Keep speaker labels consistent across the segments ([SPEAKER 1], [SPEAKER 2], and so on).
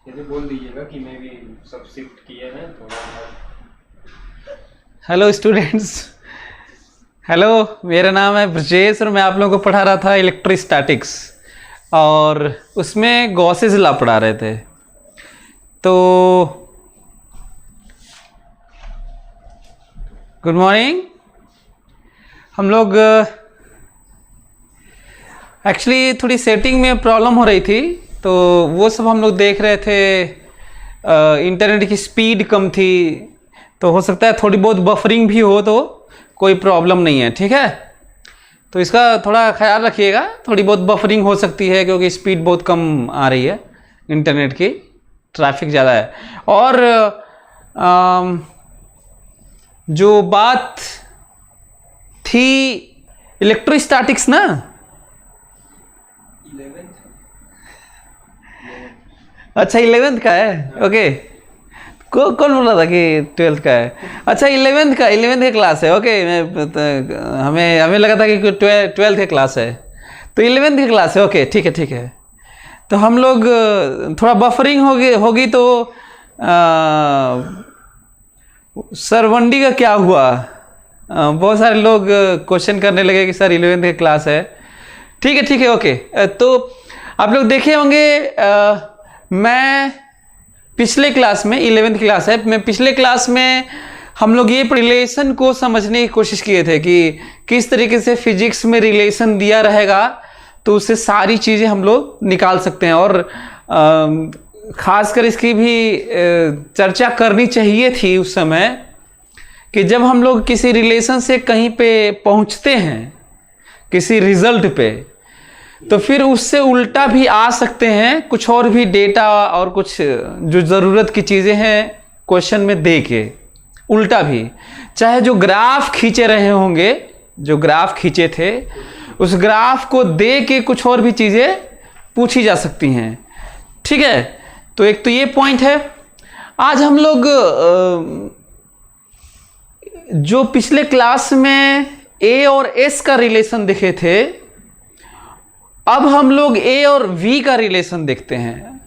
[SPEAKER 1] चलिए बोल दीजिएगा कि मैं भी सब शिफ्ट किए हैं थोड़ा।
[SPEAKER 2] हेलो स्टूडेंट्स, हेलो, मेरा नाम है ब्रजेश और मैं आप लोगों को पढ़ा रहा था इलेक्ट्रोस्टैटिक्स और उसमें गॉसेस लॉ पढ़ा रहे थे। तो गुड मॉर्निंग। हम लोग एक्चुअली थोड़ी सेटिंग में प्रॉब्लम हो रही थी, तो वो सब हम लोग देख रहे थे। इंटरनेट की स्पीड कम थी, तो हो सकता है थोड़ी बहुत बफरिंग भी हो, तो कोई प्रॉब्लम नहीं है, ठीक है। तो इसका थोड़ा ख्याल रखिएगा, थोड़ी बहुत बफरिंग हो सकती है क्योंकि स्पीड बहुत कम आ रही है इंटरनेट की, ट्रैफिक ज़्यादा है। और जो बात थी इलेक्ट्रोस्टैटिक्स ना,
[SPEAKER 1] 11th।
[SPEAKER 2] अच्छा 11th का है, ओके। कौन बोल रहा था कि 12th का है? अच्छा 11th का क्लास है, ओके। हमें लगा था कि 12th का क्लास है, तो 11th की क्लास है, ओके, ठीक है। तो हम लोग थोड़ा बफरिंग होगी तो सर वनडी का क्या हुआ? बहुत सारे लोग क्वेश्चन करने लगे कि सर 11th की क्लास है। ठीक है, ओके। तो आप लोग देखे होंगे, मैं पिछले क्लास में 11th क्लास है, मैं पिछले क्लास में हम लोग ये रिलेशन को समझने की कोशिश किए थे कि किस तरीके से फिजिक्स में रिलेशन दिया रहेगा तो उससे सारी चीज़ें हम लोग निकाल सकते हैं। और ख़ासकर इसकी भी चर्चा करनी चाहिए थी उस समय कि जब हम लोग किसी रिलेशन से कहीं पे पहुंचते हैं, किसी रिजल्ट पे, तो फिर उससे उल्टा भी आ सकते हैं, कुछ और भी डेटा और कुछ जो ज़रूरत की चीज़ें हैं क्वेश्चन में दे के उल्टा भी, चाहे जो ग्राफ खींचे रहे होंगे, जो ग्राफ खींचे थे उस ग्राफ को दे के कुछ और भी चीज़ें पूछी जा सकती हैं, ठीक है। तो एक तो ये पॉइंट है। आज हम लोग जो पिछले क्लास में ए और एस का रिलेशन देखे थे, अब हम लोग ए और वी का रिलेशन देखते हैं।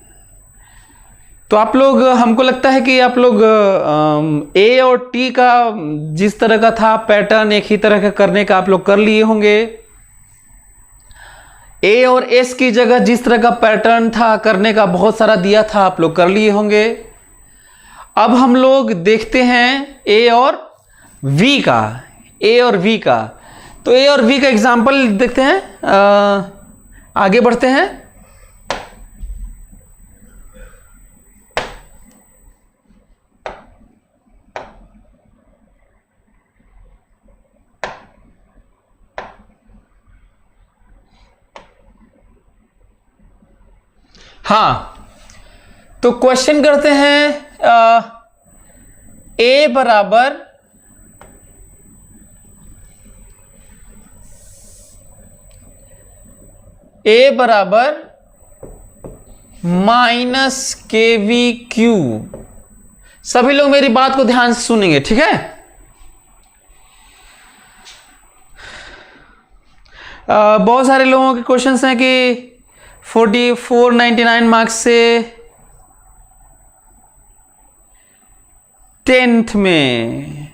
[SPEAKER 2] तो आप लोग, हमको लगता है कि आप लोग ए और टी का जिस तरह का था पैटर्न एक ही तरह का करने का आप लोग कर लिए होंगे। ए और एस की जगह जिस तरह का पैटर्न था करने का बहुत सारा दिया था, आप लोग कर लिए होंगे। अब हम लोग देखते हैं ए और वी का, तो ए और वी का एग्जाम्पल देखते हैं। आगे बढ़ते हैं। हाँ, तो क्वेश्चन करते हैं ए बराबर -kv³। सभी लोग मेरी बात को ध्यान से सुनेंगे, ठीक है। बहुत सारे लोगों के क्वेश्चंस हैं कि 499 मार्क्स से 10th में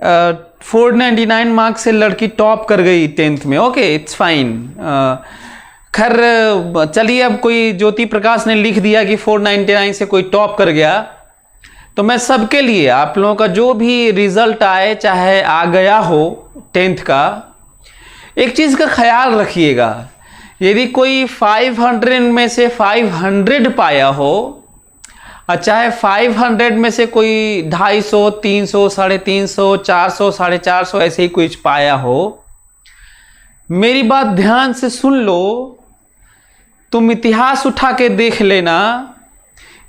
[SPEAKER 2] 499 मार्क्स से लड़की टॉप कर गई 10th में, ओके, इट्स फाइन। खैर चलिए, अब कोई ज्योति प्रकाश ने लिख दिया कि 499 से कोई टॉप कर गया, तो मैं सबके लिए, आप लोगों का जो भी रिजल्ट आए, चाहे आ गया हो 10th का, एक चीज़ का ख्याल रखिएगा। यदि कोई 500 में से 500 पाया हो, और चाहे 500 में से कोई 250, 300, 350, 400, 450 ऐसे ही कुछ पाया हो, मेरी बात ध्यान से सुन लो। तुम इतिहास उठा के देख लेना,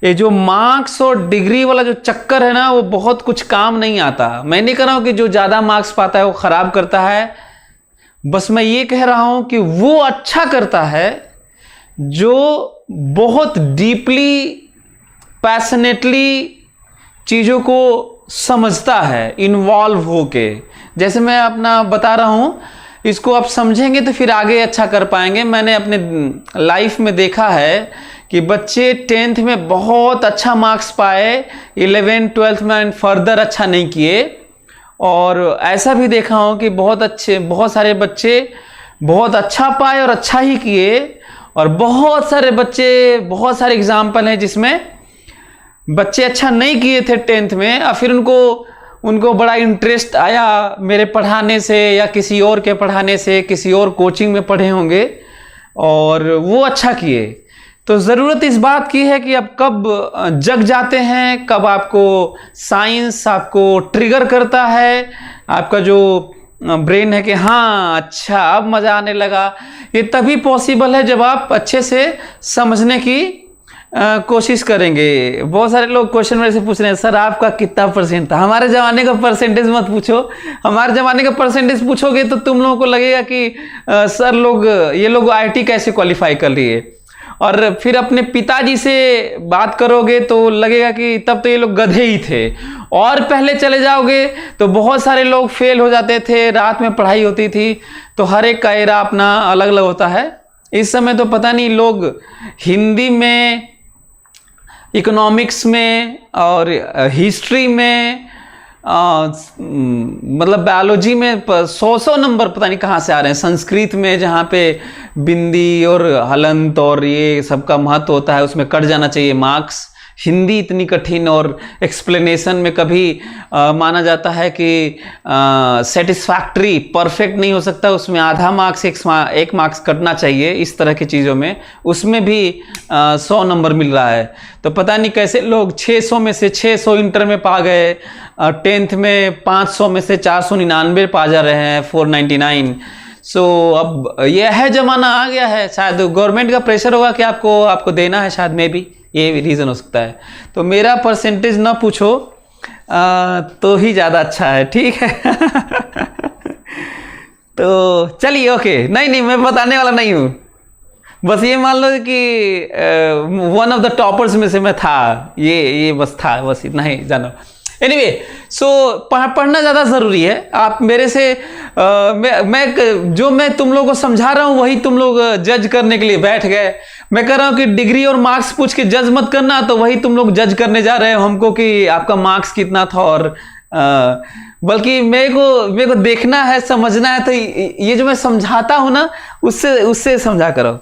[SPEAKER 2] ये जो मार्क्स और डिग्री वाला जो चक्कर है ना, वो बहुत कुछ काम नहीं आता। मैं नहीं कह रहा हूं कि जो ज़्यादा मार्क्स पाता है वो ख़राब करता है, बस मैं ये कह रहा हूं कि वो अच्छा करता है जो बहुत डीपली, पैशनेटली चीज़ों को समझता है, इन्वॉल्व होके। जैसे मैं अपना बता रहा हूँ, इसको आप समझेंगे तो फिर आगे अच्छा कर पाएंगे। मैंने अपने लाइफ में देखा है कि बच्चे 10th में बहुत अच्छा मार्क्स पाए, 11th 12th में फर्दर अच्छा नहीं किए। और ऐसा भी देखा हूँ कि बहुत सारे बच्चे बहुत अच्छा पाए और अच्छा ही किए, और बहुत सारे एग्जाम्पल हैं जिसमें बच्चे अच्छा नहीं किए थे 10th में, और फिर उनको बड़ा इंटरेस्ट आया मेरे पढ़ाने से या किसी और के पढ़ाने से, किसी और कोचिंग में पढ़े होंगे और वो अच्छा किए। तो ज़रूरत इस बात की है कि अब कब जग जाते हैं, कब आपको साइंस आपको ट्रिगर करता है, आपका जो ब्रेन है कि हाँ अच्छा अब मज़ा आने लगा। ये तभी पॉसिबल है जब आप अच्छे से समझने की कोशिश करेंगे। बहुत सारे लोग क्वेश्चन मेरे से पूछ रहे हैं, सर आपका कितना परसेंट था? हमारे ज़माने का परसेंटेज मत पूछो। हमारे ज़माने का परसेंटेज पूछोगे तो तुम लोगों को लगेगा कि सर ये लोग IIT कैसे क्वालिफाई कर लिए, और फिर अपने पिताजी से बात करोगे तो लगेगा कि तब तो ये लोग गधे ही थे। और पहले चले जाओगे तो बहुत सारे लोग फेल हो जाते थे, रात में पढ़ाई होती थी। तो हर एक का एरा अपना अलग अलग होता है। इस समय तो पता नहीं लोग हिंदी में, इकोनॉमिक्स में और हिस्ट्री में, मतलब बायोलॉजी में 100 नंबर पता नहीं कहाँ से आ रहे हैं। संस्कृत में जहाँ पे बिंदी और हलंत और ये सबका महत्व होता है उसमें कट जाना चाहिए मार्क्स। हिंदी इतनी कठिन और एक्सप्लेनेशन में कभी माना जाता है कि सेटिस्फैक्ट्री परफेक्ट नहीं हो सकता, उसमें आधा मार्क्स एक मार्क्स कटना चाहिए। इस तरह की चीज़ों में उसमें भी 100 नंबर मिल रहा है। तो पता नहीं कैसे लोग 600 में से 600 इंटर में पा गए, 10th में 500 में से 499 पा जा रहे हैं, 499। सो अब यह है ज़माना आ गया है। शायद गवर्नमेंट का प्रेशर होगा कि आपको देना है, शायद में भी ये भी रीज़न हो सकता है। तो मेरा परसेंटेज ना पूछो तो ही ज़्यादा अच्छा है, ठीक है। तो चलिए ओके, नहीं मैं बताने वाला नहीं हूँ, बस ये मान लो कि वन ऑफ द टॉपर्स में से मैं था, ये बस था, बस इतना ही जानो। एनीवे सो पढ़ना ज़्यादा ज़रूरी है। आप मेरे से मैं तुम लोगों को समझा रहा हूँ वही तुम लोग जज करने के लिए बैठ गए। मैं कह रहा हूँ कि डिग्री और मार्क्स पूछ के जज मत करना, तो वही तुम लोग जज करने जा रहे हो हमको कि आपका मार्क्स कितना था। और बल्कि मेरे को देखना है, समझना है। तो ये जो मैं समझाता हूँ ना, उससे समझा करो।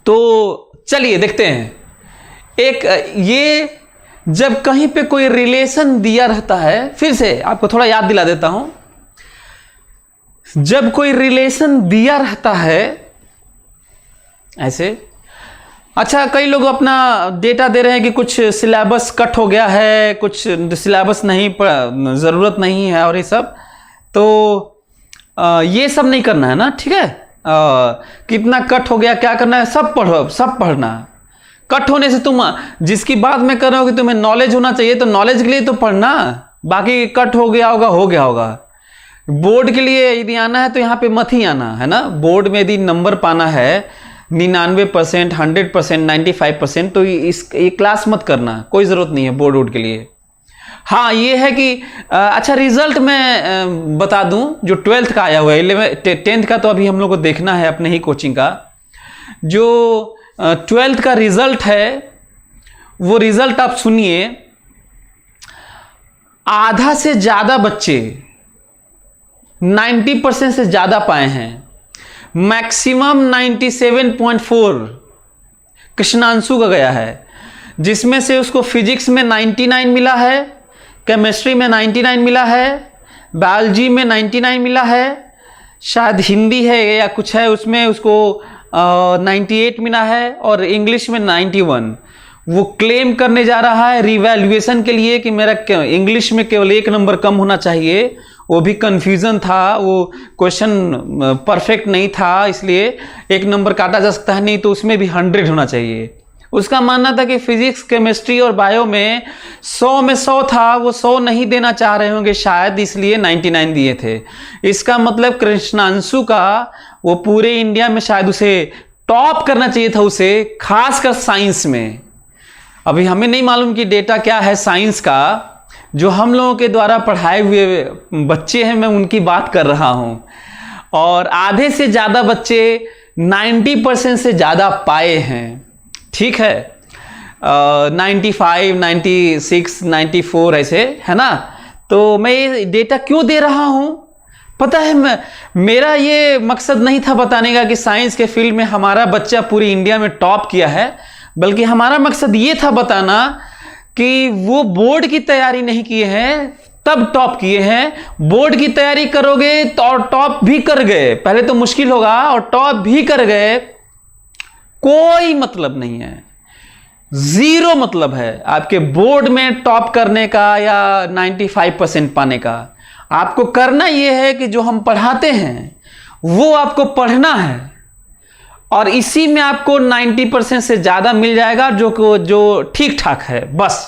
[SPEAKER 2] तो चलिए देखते हैं। एक ये जब कहीं पे कोई रिलेशन दिया रहता है, फिर से आपको थोड़ा याद दिला देता हूं। जब कोई रिलेशन दिया रहता है ऐसे, अच्छा कई लोग अपना डेटा दे रहे हैं कि कुछ सिलेबस कट हो गया है, कुछ सिलेबस नहीं, ज़रूरत नहीं है और ये सब। तो ये सब नहीं करना है ना, ठीक है। कितना कट हो गया, क्या करना है, सब पढ़ो, सब पढ़ना। कट होने से तुम, जिसकी बात मैं कर रहा हूं कि तुम्हें नॉलेज होना चाहिए, तो नॉलेज के लिए तो पढ़ना। बाकी कट हो गया होगा। बोर्ड के लिए यदि आना है तो यहाँ पे मत ही आना, है ना। बोर्ड में यदि नंबर पाना है 99%, 100%, 95%, तो ये क्लास मत करना, कोई ज़रूरत नहीं है बोर्ड के लिए। हाँ ये है कि अच्छा रिजल्ट मैं बता दूं, जो 12th का आया हुआ है, 10th का तो अभी हम लोग को देखना है अपने ही कोचिंग का। जो 12th का रिजल्ट है वो रिजल्ट आप सुनिए। आधा से ज़्यादा बच्चे 90% से ज़्यादा पाए हैं। मैक्सिमम 97.4 कृष्णांशु का गया है, जिसमें से उसको फिजिक्स में 99 मिला है, केमिस्ट्री में 99 मिला है, बायोलॉजी में 99 मिला है, शायद हिंदी है या कुछ है उसमें उसको 98 मिला है, और इंग्लिश में 91। वो क्लेम करने जा रहा है रिवैल्यूएशन के लिए कि मेरा इंग्लिश में केवल 1 नंबर कम होना चाहिए। वो भी कन्फ्यूज़न था, वो क्वेश्चन परफेक्ट नहीं था, इसलिए 1 नंबर काटा जा सकता है, नहीं तो उसमें भी 100 होना चाहिए। उसका मानना था कि फिजिक्स, केमिस्ट्री और बायो में 100 में 100 था, वो 100 नहीं देना चाह रहे होंगे शायद, इसलिए 99 दिए थे। इसका मतलब कृष्णांशु का वो पूरे इंडिया में शायद उसे टॉप करना चाहिए था, उसे खासकर साइंस में। अभी हमें नहीं मालूम कि डेटा क्या है साइंस का, जो हम लोगों के द्वारा पढ़ाए हुए बच्चे हैं, मैं उनकी बात कर रहा हूँ। और आधे से ज़्यादा बच्चे 90% से ज़्यादा पाए हैं, ठीक है, 95, 96, 94 ऐसे, है ना। तो मैं ये डेटा क्यों दे रहा हूँ पता है, मेरा ये मकसद नहीं था बताने का कि साइंस के फील्ड में हमारा बच्चा पूरी इंडिया में टॉप किया है, बल्कि हमारा मकसद ये था बताना कि वो बोर्ड की तैयारी नहीं किए हैं तब टॉप किए हैं, बोर्ड की तैयारी करोगे तो और टॉप भी कर गए, पहले तो मुश्किल होगा और टॉप भी कर गए, कोई मतलब नहीं है, जीरो मतलब है आपके बोर्ड में टॉप करने का या 95% पाने का। आपको करना यह है कि जो हम पढ़ाते हैं वो आपको पढ़ना है और इसी में आपको 90% से ज्यादा मिल जाएगा जो ठीक ठाक है। बस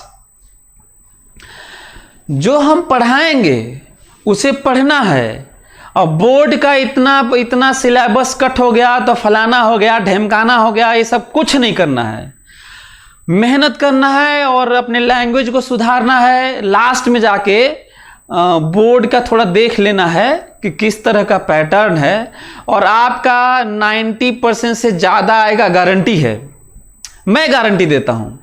[SPEAKER 2] जो हम पढ़ाएंगे उसे पढ़ना है और बोर्ड का इतना सिलेबस कट हो गया तो फलाना हो गया, ढेमकाना हो गया, ये सब कुछ नहीं करना है। मेहनत करना है और अपने लैंग्वेज को सुधारना है। लास्ट में जाके बोर्ड का थोड़ा देख लेना है कि किस तरह का पैटर्न है और आपका 90% से ज़्यादा आएगा, गारंटी है, मैं गारंटी देता हूँ।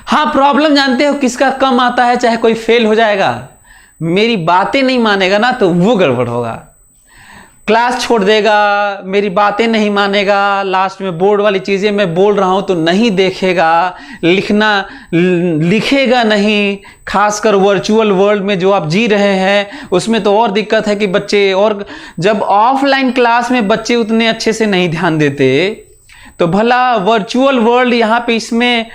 [SPEAKER 2] हाँ, प्रॉब्लम जानते हो किसका कम आता है, चाहे कोई फेल हो जाएगा, मेरी बातें नहीं मानेगा ना तो वो गड़बड़ होगा, क्लास छोड़ देगा, मेरी बातें नहीं मानेगा, लास्ट में बोर्ड वाली चीज़ें मैं बोल रहा हूँ तो नहीं देखेगा, लिखेगा नहीं, खासकर वर्चुअल वर्ल्ड में जो आप जी रहे हैं उसमें तो और दिक्कत है कि बच्चे, और जब ऑफलाइन क्लास में बच्चे उतने अच्छे से नहीं ध्यान देते तो भला वर्चुअल वर्ल्ड यहाँ पे इसमें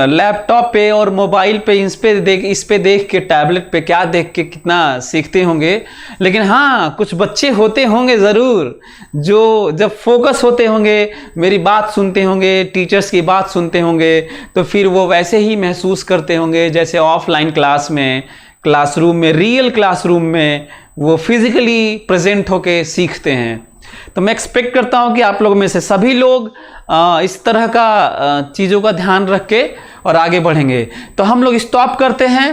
[SPEAKER 2] लैपटॉप पे और मोबाइल पे इस पे देख के, टैबलेट पे क्या देख के कितना सीखते होंगे। लेकिन हाँ, कुछ बच्चे होते होंगे ज़रूर जो जब फोकस होते होंगे, मेरी बात सुनते होंगे, टीचर्स की बात सुनते होंगे, तो फिर वो वैसे ही महसूस करते होंगे जैसे ऑफलाइन क्लास में, क्लासरूम में, रियल क्लासरूम में वो फिजिकली प्रेजेंट होके सीखते हैं। तो मैं एक्सपेक्ट करता हूं कि आप लोगों में से सभी लोग इस तरह का चीज़ों का ध्यान रख के और आगे बढ़ेंगे। तो हम लोग स्टॉप करते हैं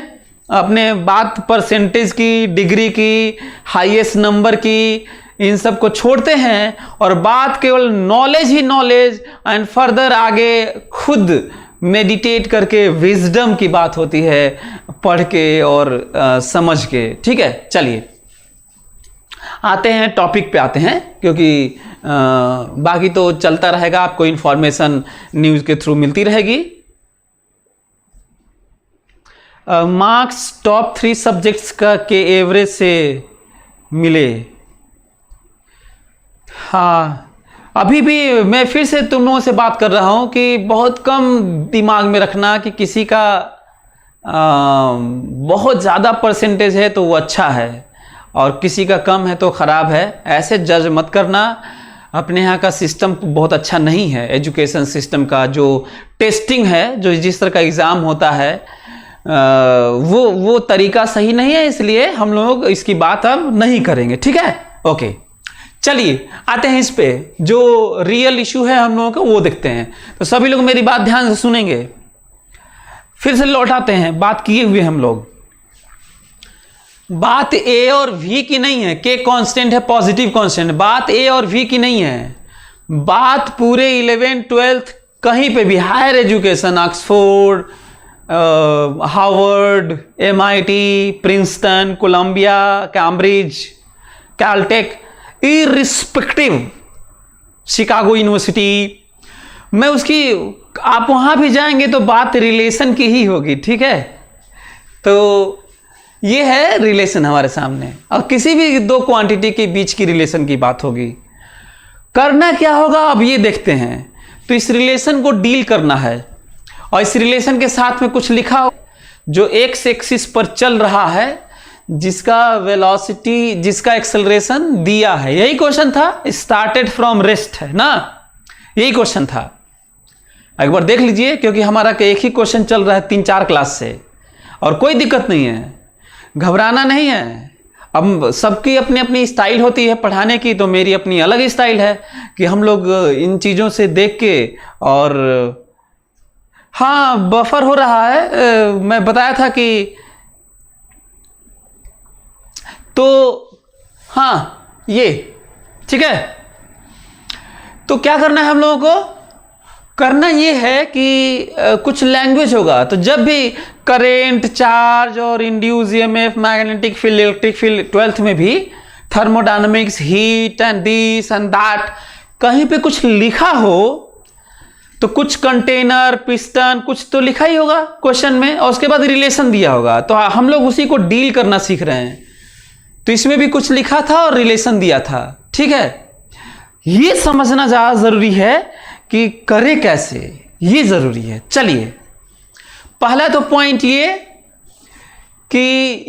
[SPEAKER 2] अपने बात परसेंटेज की, डिग्री की, हाईएस्ट नंबर की, इन सब को छोड़ते हैं और बात केवल knowledge he knowledge and further आगे खुद मेडिटेट करके विजडम की बात होती है, पढ़ के और समझ के। ठीक है, चलिए आते हैं टॉपिक पे आते हैं, क्योंकि बाकी तो चलता रहेगा, आपको इंफॉर्मेशन न्यूज़ के थ्रू मिलती रहेगी। मार्क्स टॉप 3 सब्जेक्ट्स का के एवरेज से मिले। हाँ, अभी भी मैं फिर से तुम लोगों से बात कर रहा हूं कि बहुत कम दिमाग में रखना कि किसी का बहुत ज़्यादा परसेंटेज है तो वो अच्छा है और किसी का कम है तो ख़राब है, ऐसे जज मत करना। अपने यहाँ का सिस्टम बहुत अच्छा नहीं है, एजुकेशन सिस्टम का जो टेस्टिंग है, जो जिस तरह का एग्ज़ाम होता है वो तरीका सही नहीं है, इसलिए हम लोग इसकी बात अब नहीं करेंगे। ठीक है, ओके, चलिए आते हैं इस पे, जो रियल इशू है हम लोगों का वो देखते हैं। तो सभी लोग मेरी बात ध्यान से सुनेंगे। फिर से लौटाते हैं, बात किए हुए हम लोग, बात ए और वी की नहीं है, के कांस्टेंट है, पॉजिटिव कांस्टेंट, बात ए और वी की नहीं है, बात पूरे 11th 12th कहीं पे भी, higher education, Oxford, Harvard, MIT, Princeton, Columbia, Cambridge, Caltech, irrespective, Chicago university, मैं उसकी, आप वहां भी जाएंगे तो बात रिलेशन की ही होगी। ठीक है, तो ये है रिलेशन हमारे सामने, और किसी भी दो क्वांटिटी के बीच की रिलेशन की बात होगी। करना क्या होगा अब ये देखते हैं। तो इस रिलेशन को डील करना है और इस रिलेशन के साथ में कुछ लिखा हो जो एक्स एक्सिस पर चल रहा है, जिसका वेलोसिटी, जिसका एक्सेलरेशन दिया है। यही क्वेश्चन था, स्टार्टेड फ्रॉम रेस्ट, है ना, यही क्वेश्चन था। एक बार देख लीजिए, क्योंकि हमारा एक ही क्वेश्चन चल रहा है 3-4 क्लास से, और कोई दिक्कत नहीं है, घबराना नहीं है। अब सबकी अपनी अपनी स्टाइल होती है पढ़ाने की, तो मेरी अपनी अलग स्टाइल है कि हम लोग इन चीज़ों से देख के, और हाँ बफर हो रहा है, मैं बताया था कि, तो हाँ ये ठीक है। तो क्या करना है हम लोगों को? करना ये है कि कुछ लैंग्वेज होगा, तो जब भी करेंट, चार्ज और induce EMF, magnetic field, electric field, 12th में भी thermodynamics, heat and this and that, कहीं पे कुछ लिखा हो तो कुछ कंटेनर, पिस्टन, कुछ तो लिखा ही होगा क्वेश्चन में, और उसके बाद रिलेशन दिया होगा, तो हम लोग उसी को डील करना सीख रहे हैं। तो इसमें भी कुछ लिखा था और रिलेशन दिया था, ठीक है। ये समझना ज्यादा जरूरी है कि करे कैसे, ये जरूरी है। चलिए, पहला तो पॉइंट ये कि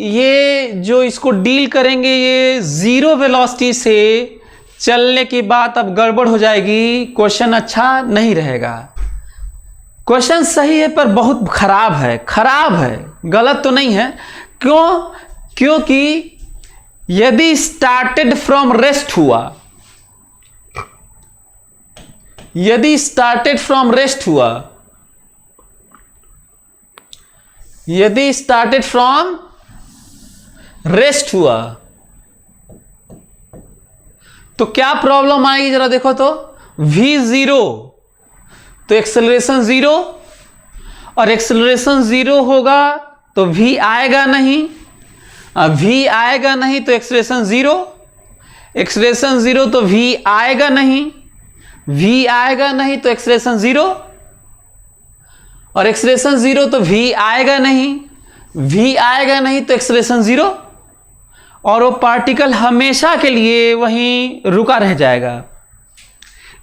[SPEAKER 2] ये जो इसको डील करेंगे, ये जीरो वेलोसिटी से चलने की बात अब गड़बड़ हो जाएगी, क्वेश्चन अच्छा नहीं रहेगा। क्वेश्चन सही है पर बहुत खराब है, खराब है, गलत तो नहीं है। क्यों? क्योंकि यदि स्टार्टेड फ्रॉम रेस्ट हुआ, यदि स्टार्टेड फ्रॉम रेस्ट हुआ, यदि स्टार्टेड फ्रॉम रेस्ट हुआ, तो क्या प्रॉब्लम आएगी जरा देखो तो। v0 तो एक्सेलरेशन 0, और एक्सेलरेशन 0 होगा तो v आएगा नहीं, v आएगा नहीं तो एक्सेलरेशन 0, एक्सेलरेशन 0 तो v आएगा नहीं, v आएगा नहीं तो एक्सेलरेशन 0, और एक्सेलरेशन 0 तो v आएगा नहीं, v आएगा नहीं तो एक्सेलरेशन 0, और वो पार्टिकल हमेशा के लिए वहीं रुका रह जाएगा।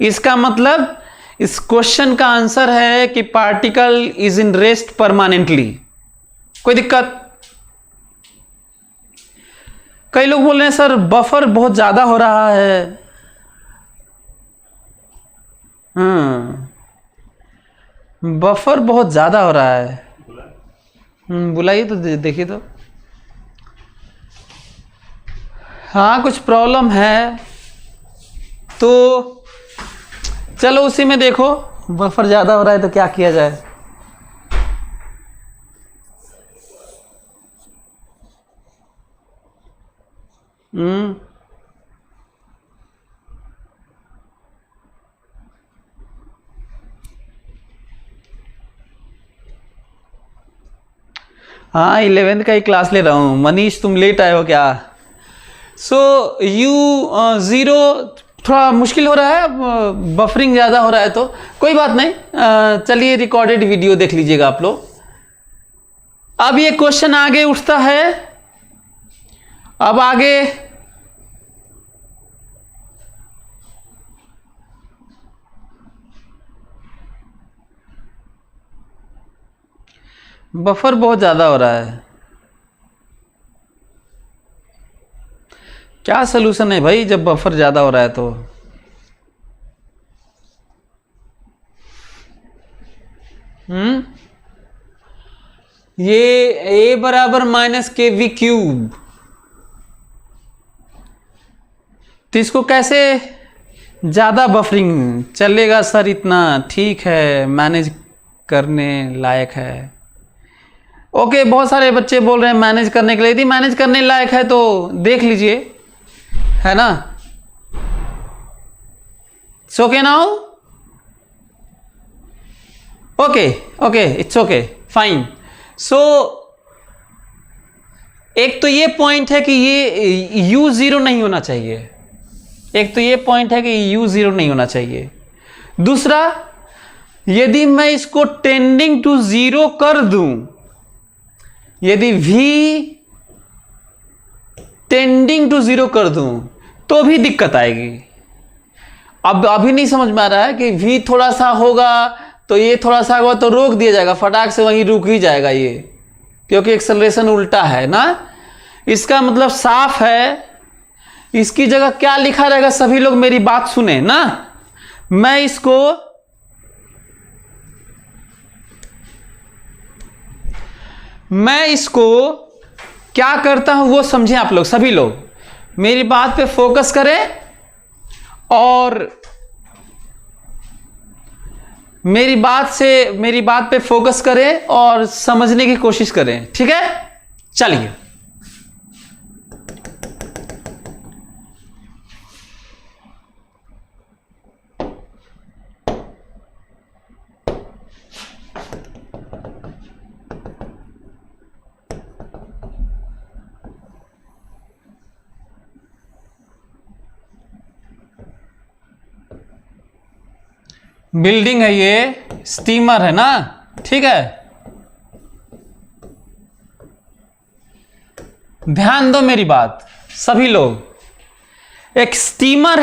[SPEAKER 2] इसका मतलब इस क्वेश्चन का आंसर है कि particle is in rest permanently. कोई दिक्कत? कई लोग बोल रहे हैं सर बफर बहुत ज्यादा हो रहा है। बफर बहुत ज्यादा हो रहा है। बुलाइए तो देखिए तो। हाँ, कुछ प्रॉब्लम है तो चलो उसी में देखो। बफर ज़्यादा हो रहा है तो क्या किया जाए। हाँ, 11th का ही क्लास ले रहा हूँ। मनीष तुम लेट आए हो क्या? सो U0 थोड़ा मुश्किल हो रहा है, बफरिंग ज़्यादा हो रहा है, तो कोई बात नहीं। चलिए रिकॉर्डेड वीडियो देख लीजिएगा आप लोग। अब ये क्वेश्चन आगे उठता है। अब आगे बफर बहुत ज़्यादा हो रहा है। क्या सलूशन है भाई जब बफर ज़्यादा हो रहा है तो? ये a बराबर -kv क्यूब, तो इसको कैसे ज़्यादा बफरिंग चलेगा सर? इतना ठीक है, मैनेज करने लायक है। ओके, बहुत सारे बच्चे बोल रहे हैं मैनेज करने के लिए। यदि मैनेज करने लायक है तो देख लीजिए, है ना? It's okay now? Okay okay, it's okay, fine. So एक तो ये पॉइंट है कि ये U0 नहीं होना चाहिए। एक तो ये पॉइंट है कि U0 नहीं होना चाहिए। दूसरा, यदि मैं इसको टेंडिंग टू 0 कर दूं, यदि V टेंडिंग टू 0 कर दूं तो भी दिक्कत आएगी। अब अभी नहीं समझ में आ रहा है कि V थोड़ा सा होगा तो ये थोड़ा सा होगा तो रोक दिया जाएगा, फटाक से वहीं रुक ही जाएगा ये, क्योंकि एक्सेलरेशन उल्टा है ना। इसका मतलब साफ है, इसकी जगह क्या लिखा रहेगा? सभी लोग मेरी बात सुने ना। मैं इसको क्या करता हूं वो समझे आप लोग। सभी लोग मेरी बात पे फोकस करें और मेरी बात पे फोकस करें और समझने की कोशिश करें, ठीक है? चलिए, बिल्डिंग है, ये स्टीमर है ना, ठीक है। ध्यान दो मेरी बात सभी लोग, एक स्टीमर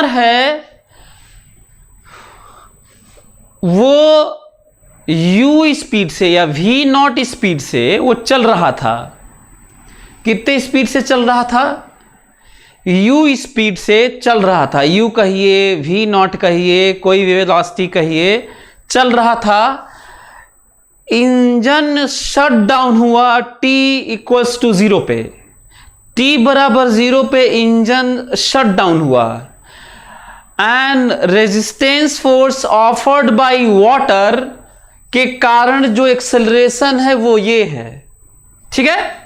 [SPEAKER 2] है, वो u स्पीड से या v0 स्पीड से वो चल रहा था। कितने स्पीड से चल रहा था? u स्पीड से चल रहा था। u कहिए, v0 कहिए, कोई वेलोसिटी कहिए, चल रहा था। इंजन शट डाउन हुआ t इक्वल्स टू 0 पे। t बराबर 0 पे इंजन शट डाउन हुआ and resistance force offered by water के कारण जो एक्सेलरेशन है वो ये है, ठीक है।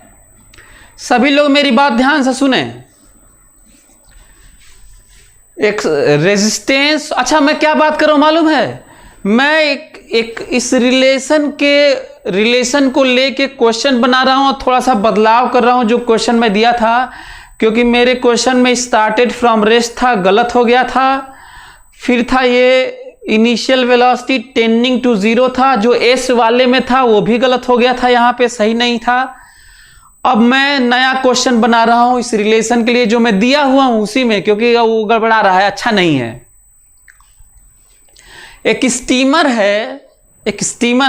[SPEAKER 2] सभी लोग मेरी बात ध्यान से सुने। एक रेजिस्टेंस, अच्छा मैं क्या बात कर रहा हूं मालूम है? मैं एक इस रिलेशन को लेके क्वेश्चन बना रहा हूं और थोड़ा सा बदलाव कर रहा हूं जो क्वेश्चन में दिया था, क्योंकि मेरे क्वेश्चन में स्टार्टेड फ्रॉम रेस्ट था, गलत हो गया था। फिर था ये इनिशियल वेलोसिटी टेंडिंग टू 0 था, जो एस वाले में था वो भी गलत हो गया था, यहां पे सही नहीं था। अब मैं नया क्वेश्चन बना रहा हूं इस रिलेशन के लिए, जो मैं दिया हुआ हूं उसी में, क्योंकि वो गड़बड़ा रहा है, अच्छा नहीं है। एक स्टीमर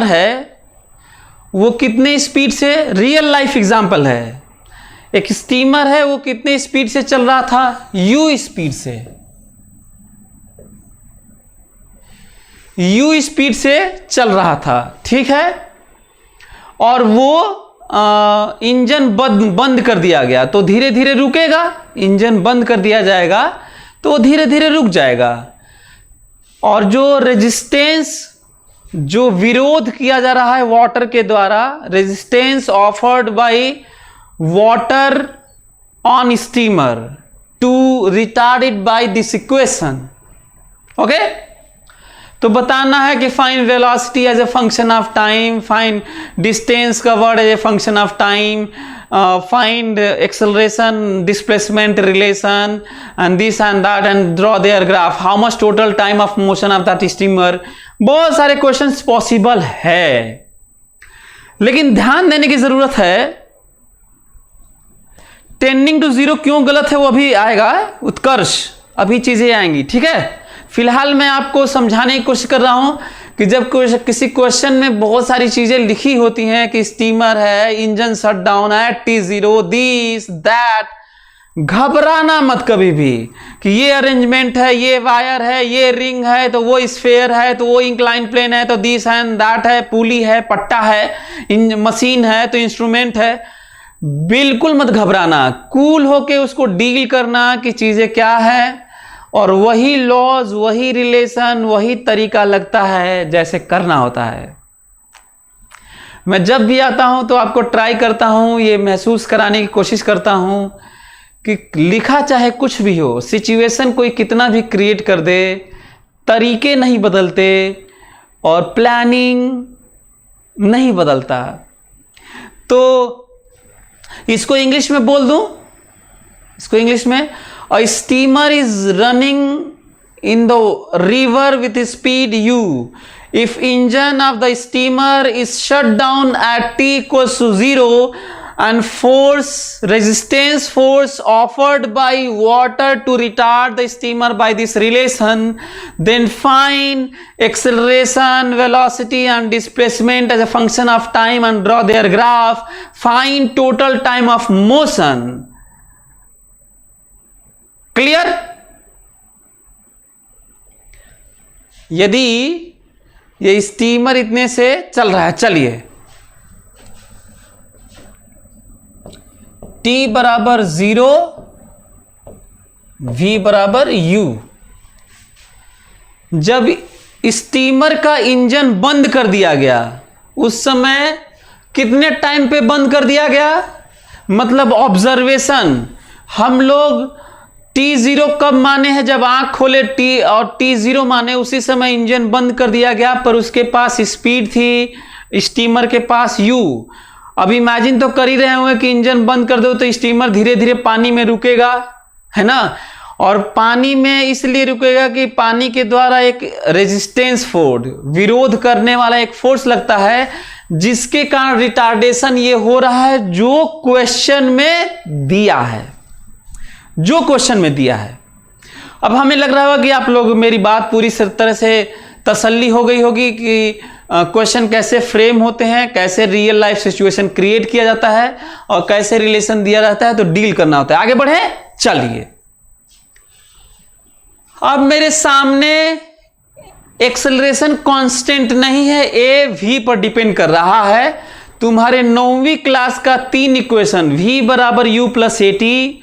[SPEAKER 2] है, वो कितने स्पीड से, रियल लाइफ एग्जांपल है, एक स्टीमर है वो कितने स्पीड से चल रहा था? u स्पीड से, u स्पीड से चल रहा था, ठीक है। और वो इंजन बंद कर दिया गया तो धीरे धीरे रुकेगा, इंजन बंद कर दिया जाएगा तो धीरे धीरे रुक जाएगा। और जो रेजिस्टेंस, जो विरोध किया जा रहा है वाटर के द्वारा, resistance offered by water on steamer to retard it by this equation, okay. तो बताना है कि find velocity as a function of time, find distance covered as a function of time, find acceleration displacement relation and this and that and draw their graph, how much total time of motion of that steamer। बहुत सारे questions possible है, लेकिन ध्यान देने की जरूरत है। Tending to 0 क्यों गलत है वो अभी आएगा, उत्कर्ष अभी चीजें आएंगी, ठीक है। फिलहाल मैं आपको समझाने की कोशिश कर रहा हूं कि जब किसी क्वेश्चन में बहुत सारी चीजें लिखी होती हैं कि स्टीमर है, इंजन शट डाउन है, T0 दिस दैट, घबराना मत कभी भी कि ये अरेंजमेंट है, ये वायर है, ये रिंग है, तो वो स्फेयर है, तो वो इंक्लाइन प्लेन है, तो दिस एंड दैट है, पुली है, पट्टा है, मशीन है, तो इंस्ट्रूमेंट है। बिल्कुल मत घबराना, कूल होके उसको डील करना कि चीजें क्या है, और वही लॉज, वही रिलेशन, वही तरीका लगता है जैसे करना होता है। मैं जब भी आता हूं तो आपको ट्राई करता हूं, ये महसूस कराने की कोशिश करता हूं कि लिखा चाहे कुछ भी हो, सिचुएशन कोई कितना भी क्रिएट कर दे, तरीके नहीं बदलते और प्लानिंग नहीं बदलता। तो इसको इंग्लिश में बोल दूं, इसको इंग्लिश में, a steamer is running in the river with speed u. If engine of the steamer is shut down at t equals to 0 and resistance force offered by water to retard the steamer by this relation, then find acceleration, velocity and displacement as a function of time and draw their graph. Find total time of motion. Clear? यदि ये steamer इतने से चल रहा है, चलिए T बराबर 0, V बराबर U। जब स्टीमर का इंजन बंद कर दिया गया, उस समय कितने टाइम पे बंद कर दिया गया, मतलब ऑब्जर्वेशन, हम लोग T0 कब माने हैं, जब आंख खोले T और T0 माने उसी समय इंजन बंद कर दिया गया, पर उसके पास स्पीड थी, स्टीमर के पास U। अब इमेजिन तो कर ही रहे होंगे कि इंजन बंद कर दो तो स्टीमर धीरे धीरे पानी में रुकेगा, है ना। और पानी में इसलिए रुकेगा कि पानी के द्वारा एक रेजिस्टेंस फोर्स, विरोध करने वाला एक फोर्स लगता है, जिसके कारण रिटार्डेशन ये हो रहा है जो क्वेश्चन में दिया है, जो क्वेश्चन में दिया है। अब हमें लग रहा होगा कि आप लोग मेरी बात पूरी तरह से तसल्ली हो गई होगी कि क्वेश्चन कैसे फ्रेम होते हैं, कैसे रियल लाइफ सिचुएशन क्रिएट किया जाता है और कैसे रिलेशन दिया जाता है तो डील करना होता है। आगे बढ़े, चलिए। अब मेरे सामने एक्सेलरेशन कांस्टेंट नहीं है, ए वी पर डिपेंड कर रहा है। तुम्हारे 9वीं क्लास का 3 इक्वेशन, v बराबर u plus a t,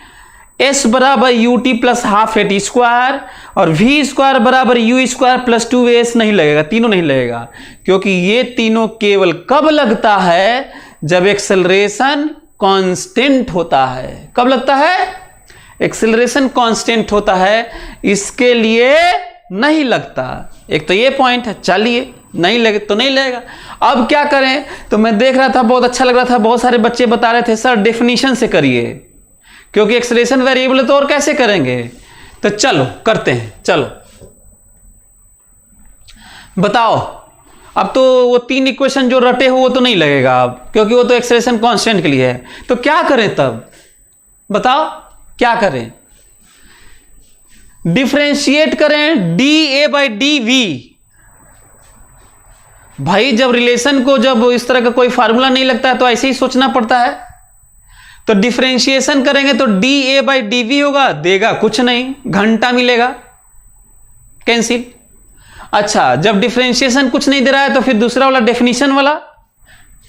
[SPEAKER 2] s बराबर u t plus half a t square और वी स्क्वायर बराबर यू स्क्वायर प्लस 2as नहीं लगेगा, तीनों नहीं लगेगा, क्योंकि ये तीनों केवल कब लगता है, जब एक्सेलरेशन कांस्टेंट होता है। कब लगता है? एक्सेलरेशन कांस्टेंट होता है, इसके लिए नहीं लगता। एक तो ये पॉइंट है। चलिए, नहीं लगे तो नहीं लगेगा। अब क्या करें? तो मैं देख रहा था, बहुत अच्छा लग रहा था, बहुत सारे बच्चे बता रहे थे सर डेफिनेशन से करिए, क्योंकि एक्सेलरेशन वेरिएबल है तो और कैसे करेंगे। तो चलो करते हैं, चलो बताओ। अब तो वो 3 इक्वेशन जो रटे हो वो तो नहीं लगेगा अब, क्योंकि वो तो एक्सेलरेशन कांस्टेंट के लिए है। तो क्या करें तब, बताओ क्या करें? डिफरेंशिएट करें d a by d v. भाई जब रिलेशन को, जब इस तरह का कोई फार्मूला नहीं लगता है तो ऐसे ही सोचना पड़ता है। तो डिफरेंशिएशन करेंगे तो d a by d v होगा, देगा कुछ नहीं, घंटा मिलेगा, कैंसिल। अच्छा, जब डिफरेंशिएशन कुछ नहीं दे रहा है तो फिर दूसरा वाला डेफिनेशन वाला,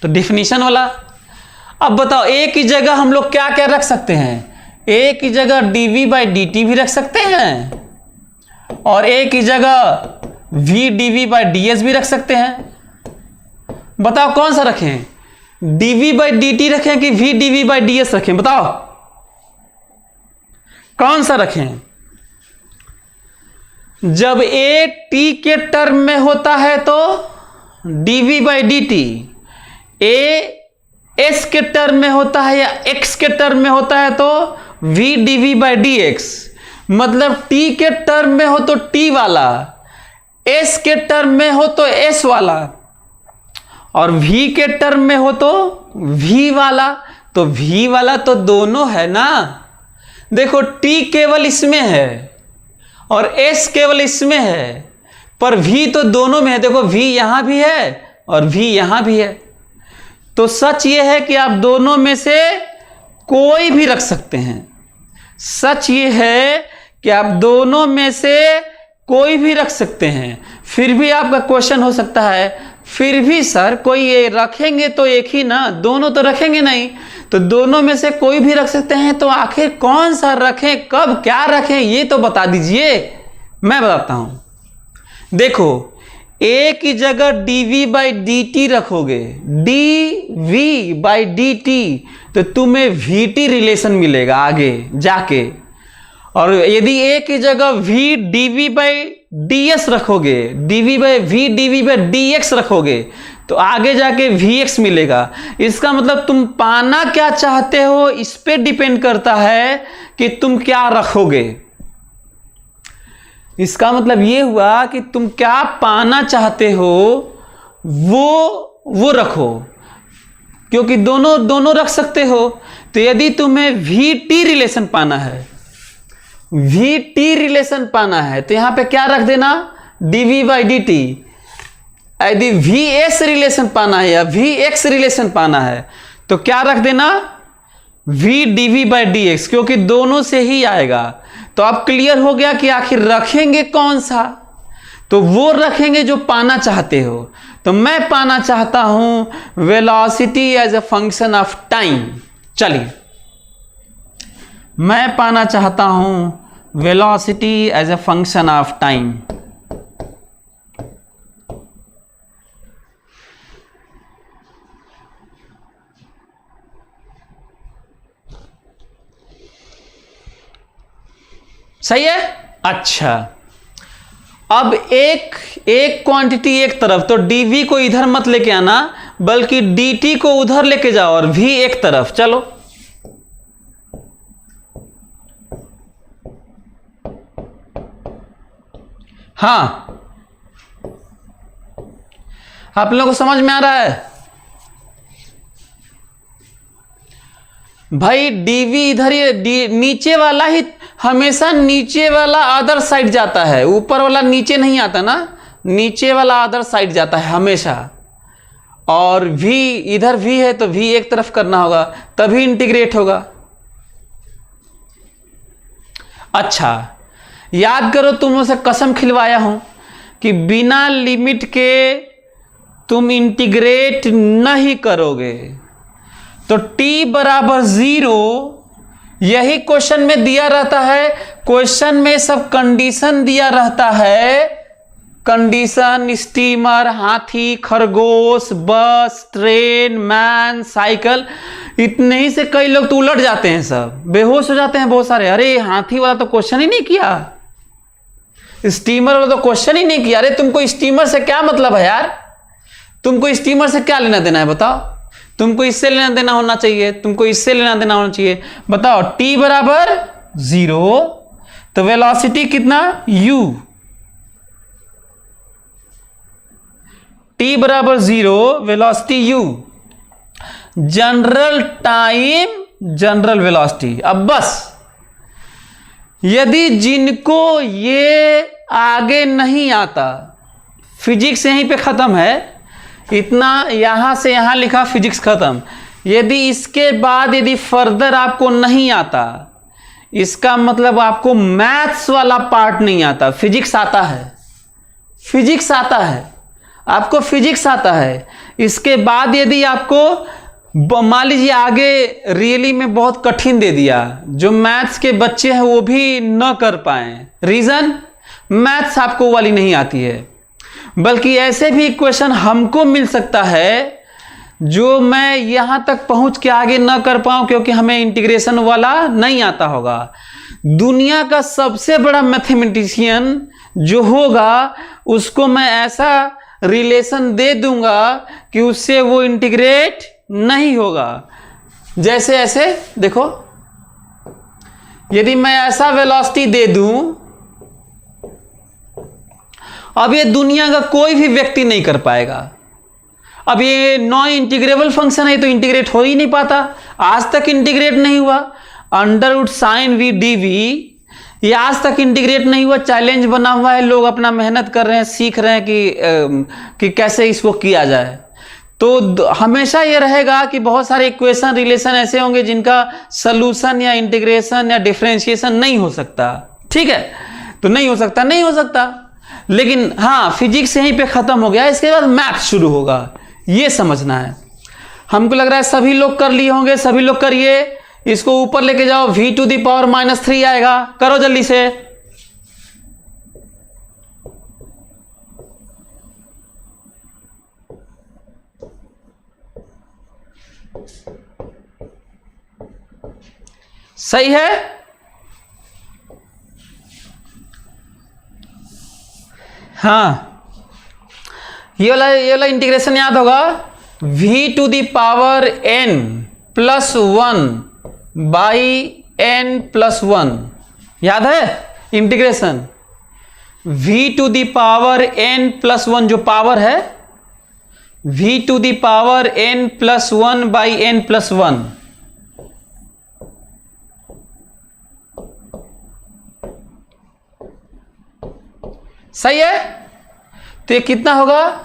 [SPEAKER 2] तो डेफिनेशन वाला। अब बताओ, ए की जगह हम लोग क्या क्या रख सकते हैं? ए की जगह dv बाई डी टी भी रख सकते हैं और ए की जगह v dv by d S भी रख सकते हैं। बताओ कौन सा रखें? dv बाई डी टी रखें कि v dv by d S रखें? बताओ कौन सा रखें? जब a t के टर्म में होता है तो dv by d T, a s के टर्म में होता है या x के टर्म में होता है तो v dv by D x. मतलब t के टर्म में हो तो t वाला, s के टर्म में हो तो s वाला और v के टर्म में हो तो v वाला। तो v वाला तो दोनों है ना। देखो t केवल इसमें है और s केवल इसमें है, पर v तो दोनों में है। देखो v यहां भी है और v यहां भी है। तो सच ये है कि आप दोनों में से कोई भी रख सकते हैं। सच ये है कि आप दोनों में से कोई भी रख सकते हैं। फिर भी आपका क्वेश्चन हो सकता है, फिर भी सर कोई ये रखेंगे तो एक ही ना, दोनों तो रखेंगे नहीं। तो दोनों में से कोई भी रख सकते हैं, तो आखिर कौन सा रखें, कब क्या रखें, ये तो बता दीजिए, मैं बताता हूं। देखो, a की जगह dv बाई डी टी रखोगे, dv बाई डी टी, तो तुम्हें vt रिलेशन मिलेगा आगे जाके। और यदि a की जगह v dv by d S रखोगे, dv by v dv by dx रखोगे, तो आगे जाके vx मिलेगा। इसका मतलब तुम पाना क्या चाहते हो इस पे डिपेंड करता है कि तुम क्या रखोगे। इसका मतलब ये हुआ कि तुम क्या पाना चाहते हो वो रखो, क्योंकि दोनों रख सकते हो। तो यदि तुम्हें vt रिलेशन पाना है, vt रिलेशन पाना है तो यहां पे क्या रख देना, dv बाई डी टी। यदि vs रिलेशन पाना है या vx रिलेशन पाना है तो क्या रख देना, v dv by D x, क्योंकि दोनों से ही आएगा। तो अब क्लियर हो गया कि आखिर रखेंगे कौन सा। तो वो रखेंगे जो पाना चाहते हो। तो मैं पाना चाहता हूं velocity as a function of time. चलिए, मैं पाना चाहता हूं velocity as a function of time. सही है। अच्छा, अब एक क्वांटिटी एक तरफ, तो dv को इधर मत लेके आना, बल्कि dt को उधर लेके जाओ और v एक तरफ। चलो, हाँ, आप लोगों को समझ में आ रहा है? भाई डीवी इधर ही, नीचे वाला ही हमेशा नीचे वाला अदर साइड जाता है, ऊपर वाला नीचे नहीं आता ना, नीचे वाला अदर साइड जाता है हमेशा। और भी इधर भी है तो भी एक तरफ करना होगा तभी इंटीग्रेट होगा। अच्छा याद करो, तुम से कसम खिलवाया हूं कि बिना लिमिट के तुम इंटीग्रेट नहीं करोगे। तो t बराबर 0, यही क्वेश्चन में दिया रहता है। क्वेश्चन में सब कंडीशन दिया रहता है, कंडीशन, स्टीमर, हाथी, खरगोश, बस, ट्रेन, मैन, साइकिल, इतने ही से कई लोग तो उलट जाते हैं, सब बेहोश हो जाते हैं बहुत सारे। अरे हाथी वाला तो क्वेश्चन ही नहीं किया, स्टीमर वाला तो क्वेश्चन ही नहीं किया। अरे तुमको स्टीमर से क्या मतलब है यार? तुमको स्टीमर से क्या लेना देना है बताओ? तुमको इससे लेना देना होना चाहिए, तुमको इससे लेना देना होना चाहिए। बताओ t बराबर 0 तो वेलोसिटी कितना u, t बराबर 0 velocity u, general time general velocity. अब बस यदि जिनको ये आगे नहीं आता, फिजिक्स यहीं पे खत्म है, इतना यहां से यहां लिखा, फिजिक्स खत्म। यदि इसके बाद यदि फर्दर आपको नहीं आता, इसका मतलब आपको मैथ्स वाला पार्ट नहीं आता, फिजिक्स आता है, फिजिक्स आता है, आपको फिजिक्स आता है। इसके बाद यदि आपको मान लीजिए आगे रियली में बहुत कठिन दे दिया, जो मैथ्स के बच्चे हैं वो भी न कर पाए, रीजन मैथ्स आपको वाली नहीं आती है। बल्कि ऐसे भी क्वेश्चन हमको मिल सकता है जो मैं यहां तक पहुंच के आगे न कर पाऊं क्योंकि हमें इंटीग्रेशन वाला नहीं आता होगा। दुनिया का सबसे बड़ा मैथमेटिशियन जो होगा उसको मैं ऐसा रिलेशन दे दूंगा कि उससे वो इंटीग्रेट नहीं होगा। जैसे ऐसे देखो, यदि मैं ऐसा वेलोसिटी दे दूं, अब ये दुनिया का कोई भी व्यक्ति नहीं कर पाएगा। अब ये नॉन इंटीग्रेबल फंक्शन है तो इंटीग्रेट हो ही नहीं पाता, आज तक इंटीग्रेट नहीं हुआ। Under sign v d v ये आज तक इंटीग्रेट नहीं हुआ, चैलेंज बना हुआ है, लोग अपना मेहनत कर रहे हैं, सीख रहे हैं कि कैसे इसको किया जाए। तो हमेशा ये रहेगा कि बहुत सारे इक्वेशन रिलेशन ऐसे होंगे जिनका सलूशन या इंटीग्रेशन या डिफरेंशिएशन नहीं हो सकता। ठीक है, तो नहीं हो सकता, नहीं हो सकता। लेकिन हाँ, फिजिक्स यहीं पे खत्म हो गया, इसके बाद मैथ शुरू होगा, ये समझना है। हमको लग रहा है सभी लोग कर लिए होंगे, सभी लोग करिए। इसको ऊपर लेके जाओ, v⁻³ आएगा, करो जल्दी से। सही है? हाँ, ये वाला इंटीग्रेशन याद होगा, v⁻n+1 बाई n+1 याद है इंटीग्रेशन। v⁻n+1 जो पावर है, v⁻n+1 बाई n+1। सही है? तो ये कितना होगा,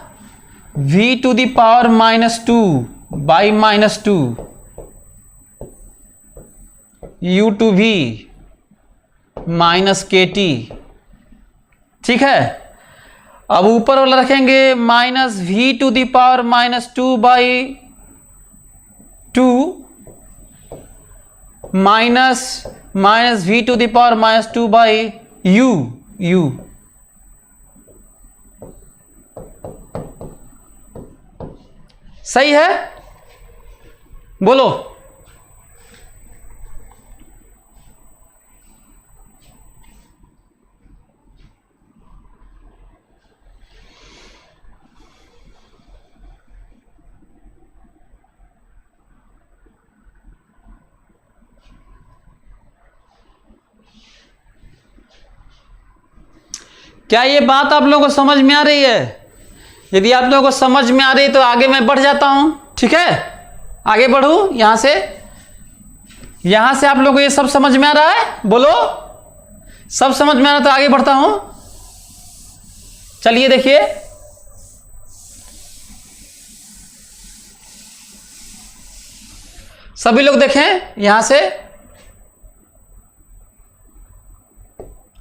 [SPEAKER 2] v⁻⁻² बाई -2 u⁻v -kt। ठीक है, अब ऊपर वाला रखेंगे -v⁻² by 2 -v⁻² by u। सही है? बोलो। क्या ये बात आप लोगों को समझ में आ रही है? यदि आप लोगों को समझ में आ रही है तो आगे मैं बढ़ जाता हूं, ठीक है? आगे बढ़ूं यहां से आप लोगों को ये सब समझ में आ रहा है? बोलो, सब समझ में आ रहा है तो आगे बढ़ता हूं। चलिए देखिए, सभी लोग देखें यहां से,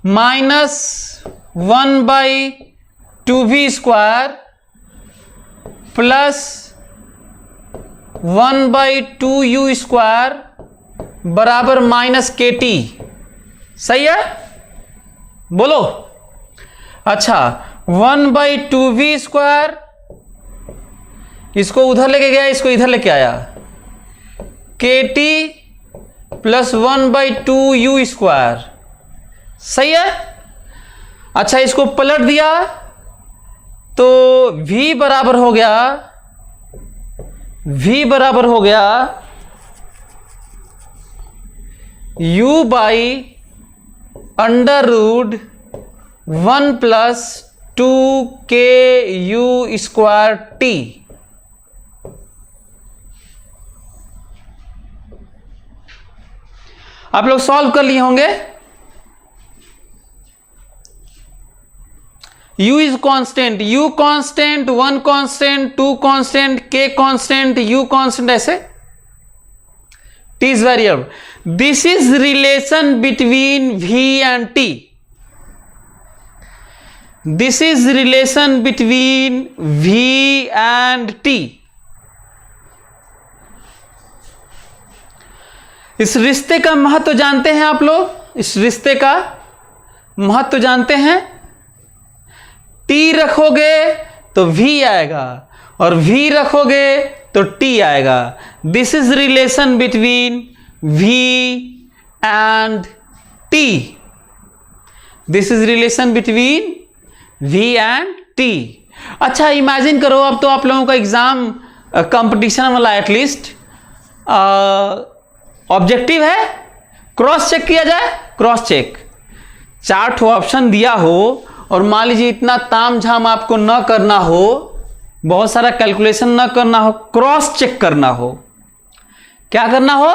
[SPEAKER 2] -1/2v² प्लस 1/2u² बराबर -kt। सही है? बोलो। अच्छा, 1/2v², इसको उधर लेके गया, इसको इधर लेके आया, kt प्लस 1/2u²। सही है? अच्छा, इसको पलट दिया तो v बराबर हो गया u/√1 प्लस 2ku²t। आप लोग सॉल्व कर लिए होंगे। u is constant, u constant, 1 constant, 2 constant, k constant, u constant, ऐसे t is variable. This is relation between v and t। This is relation between v and t। इस रिश्ते का महत्व जानते हैं आप लोग? इस रिश्ते का महत्व जानते हैं? t रखोगे तो v आएगा और v रखोगे तो t आएगा। This is relation between v and t। This is relation between v and t। अच्छा, इमेजिन करो, अब तो आप लोगों का एग्जाम कंपटीशन वाला एटलीस्ट ऑब्जेक्टिव है, क्रॉस चेक किया जाए। क्रॉस चेक 4 ऑप्शन दिया हो और मान लीजिए इतना तामझाम आपको न करना हो, बहुत सारा कैलकुलेशन न करना हो, क्रॉस चेक करना हो। क्या करना हो?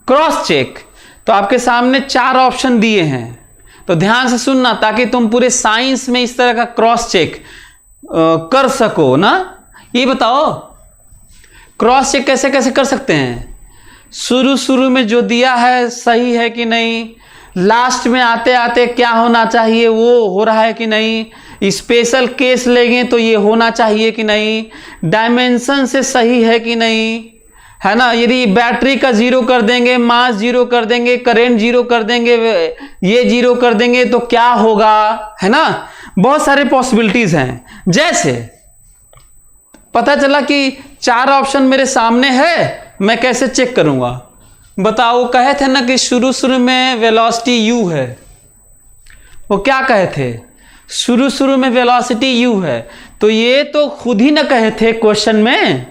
[SPEAKER 2] Cross check. तो आपके सामने 4 ऑप्शन दिए हैं, तो ध्यान से सुनना ताकि तुम पूरे साइंस में इस तरह का क्रॉस चेक कर सको ना। ये बताओ क्रॉस चेक कैसे कैसे कर सकते हैं? शुरू में जो दिया है सही है कि नहीं, लास्ट में आते आते क्या होना चाहिए वो हो रहा है कि नहीं, स्पेशल केस लेंगे तो ये होना चाहिए कि नहीं, डायमेंशन से सही है कि नहीं, है ना। यदि बैटरी का 0 कर देंगे, मास 0 कर देंगे, करंट 0 कर देंगे, ये 0 कर देंगे तो क्या होगा, है ना। बहुत सारे पॉसिबिलिटीज हैं। जैसे पता चला कि 4 ऑप्शन मेरे सामने है, मैं कैसे चेक करूंगा बताओ। कहे थे ना कि शुरू में वेलोसिटी u है, वो क्या कहे थे? शुरू में वेलोसिटी u है, तो ये तो खुद ही ना कहे थे क्वेश्चन में।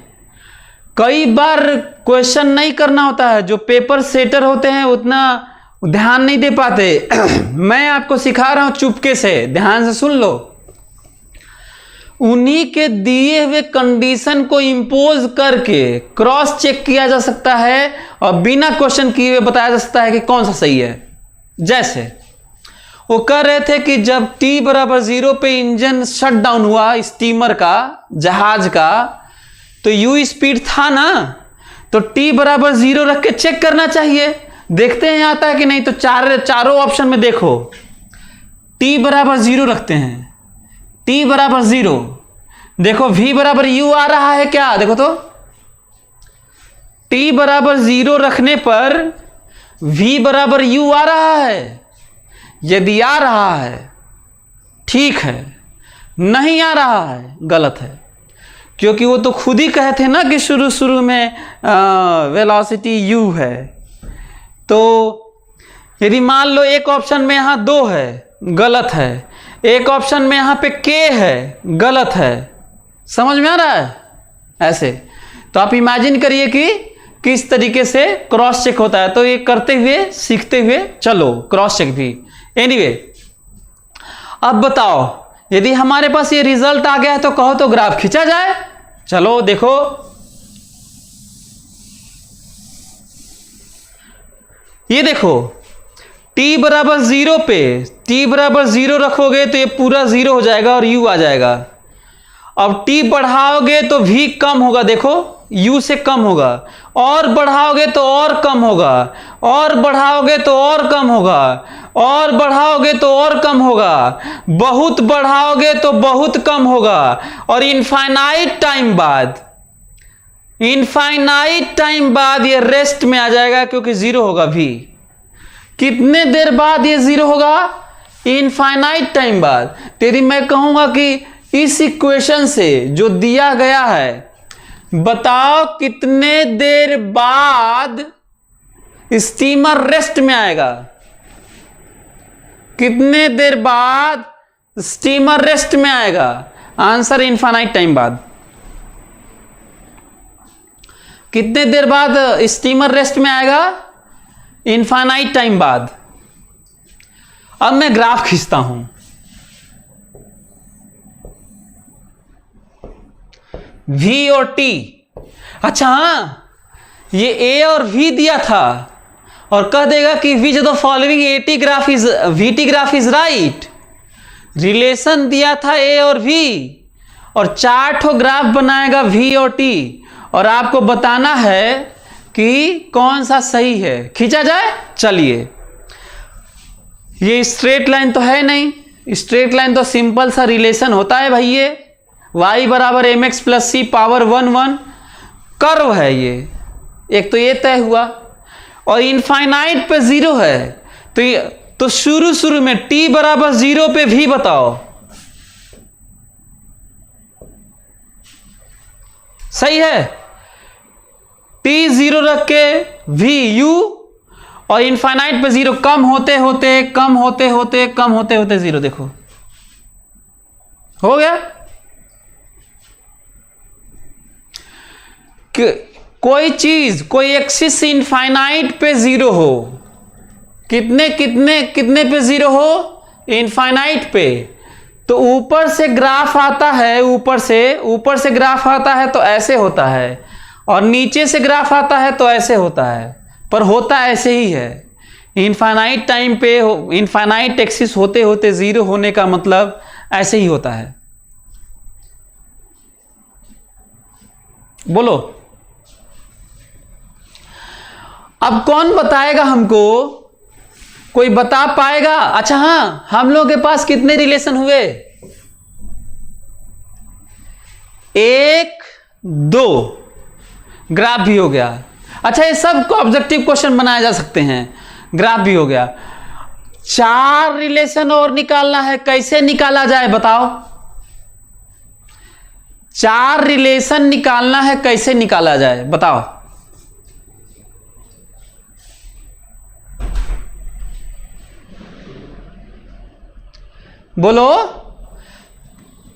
[SPEAKER 2] कई बार क्वेश्चन नहीं करना होता है, जो पेपर सेटर होते हैं उतना ध्यान नहीं दे पाते। मैं आपको सिखा रहा हूं चुपके से, ध्यान से सुन लो। उन्हीं के दिए हुए कंडीशन को इंपोज करके क्रॉस चेक किया जा सकता है और बिना क्वेश्चन किए हुए बताया जा सकता है कि कौन सा सही है। जैसे वो कह रहे थे कि जब t बराबर 0 पे इंजन शट डाउन हुआ स्टीमर का, जहाज का, तो u स्पीड था ना, तो t बराबर 0 रख के चेक करना चाहिए। देखते हैं आता है कि नहीं। तो चारों ऑप्शन में देखो t बराबर 0 रखते हैं, t बराबर 0, देखो v बराबर u आ रहा है क्या, देखो तो t बराबर 0 रखने पर v बराबर u आ रहा है। यदि आ रहा है ठीक है, नहीं आ रहा है गलत है, क्योंकि वो तो खुद ही कहे थे ना कि शुरू में वेलोसिटी u है। तो यदि मान लो एक ऑप्शन में यहां 2 है, गलत है, एक ऑप्शन में यहां पे k है, गलत है। समझ में आ रहा है? ऐसे तो आप इमेजिन करिए कि किस तरीके से क्रॉस चेक होता है। तो ये करते हुए सीखते हुए चलो क्रॉस चेक भी। एनीवे, अब बताओ, यदि हमारे पास ये रिजल्ट आ गया है तो कहो तो ग्राफ खींचा जाए। चलो देखो, ये देखो t बराबर 0 पे, t बराबर 0 रखोगे तो ये पूरा 0 हो जाएगा और u आ जाएगा। अब t बढ़ाओगे तो v कम होगा, देखो u से कम होगा, और बढ़ाओगे तो और कम होगा, और बढ़ाओगे तो और कम होगा, और बढ़ाओगे तो और कम होगा, बहुत बढ़ाओगे तो बहुत कम होगा, और इनफाइनाइट टाइम बाद ये रेस्ट में आ जाएगा क्योंकि 0 होगा v। कितने देर बाद ये 0 होगा? इनफाइनाइट टाइम बाद। तेरी मैं कहूंगा कि इस इक्वेशन से जो दिया गया है, बताओ कितने देर बाद स्टीमर रेस्ट में आएगा? कितने देर बाद स्टीमर रेस्ट में आएगा? आंसर इनफाइनाइट टाइम बाद। कितने देर बाद स्टीमर रेस्ट में आएगा? इनफाइनाइट टाइम बाद। अब मैं ग्राफ खींचता हूं। V और T, अच्छा हाँ, ये A और V दिया था और कह देगा कि which the following VT graph is right. Relation दिया था A और V और 4 ठो ग्राफ बनाएगा V और T, और आपको बताना है कि कौन सा सही है। खींचा जाए? चलिए, ये स्ट्रेट लाइन तो है नहीं, स्ट्रेट लाइन तो सिंपल सा रिलेशन होता है भाई। ये y बराबर mx plus c power 1 curve है ये, एक तो ये तय हुआ, और इनफाइनाइट पे 0 है, तो शुरू में t बराबर 0 पे v बताओ। सही है? t 0 रख के v u, और इनफाइनाइट पे 0, कम होते होते 0। देखो हो गया। कोई चीज, कोई एक्सिस इनफाइनाइट पे 0 हो, कितने पे 0 हो? इनफाइनाइट पे, तो ऊपर से ग्राफ आता है, ऊपर से ग्राफ आता है तो ऐसे होता है, और नीचे से ग्राफ आता है तो ऐसे होता है, पर होता ऐसे ही है। इनफाइनाइट टाइम पे इनफाइनाइट एक्सिस होते होते 0 होने का मतलब ऐसे ही होता है। बोलो, अब कौन बताएगा हमको? कोई बता पाएगा? अच्छा हाँ, हम लोगों के पास कितने रिलेशन हुए? 1 2, ग्राफ भी हो गया। अच्छा, ये सब को ऑब्जेक्टिव क्वेश्चन बनाए जा सकते हैं। ग्राफ भी हो गया। 4 रिलेशन और निकालना है, कैसे निकाला जाए बताओ? 4 रिलेशन निकालना है, कैसे निकाला जाए बताओ? बोलो,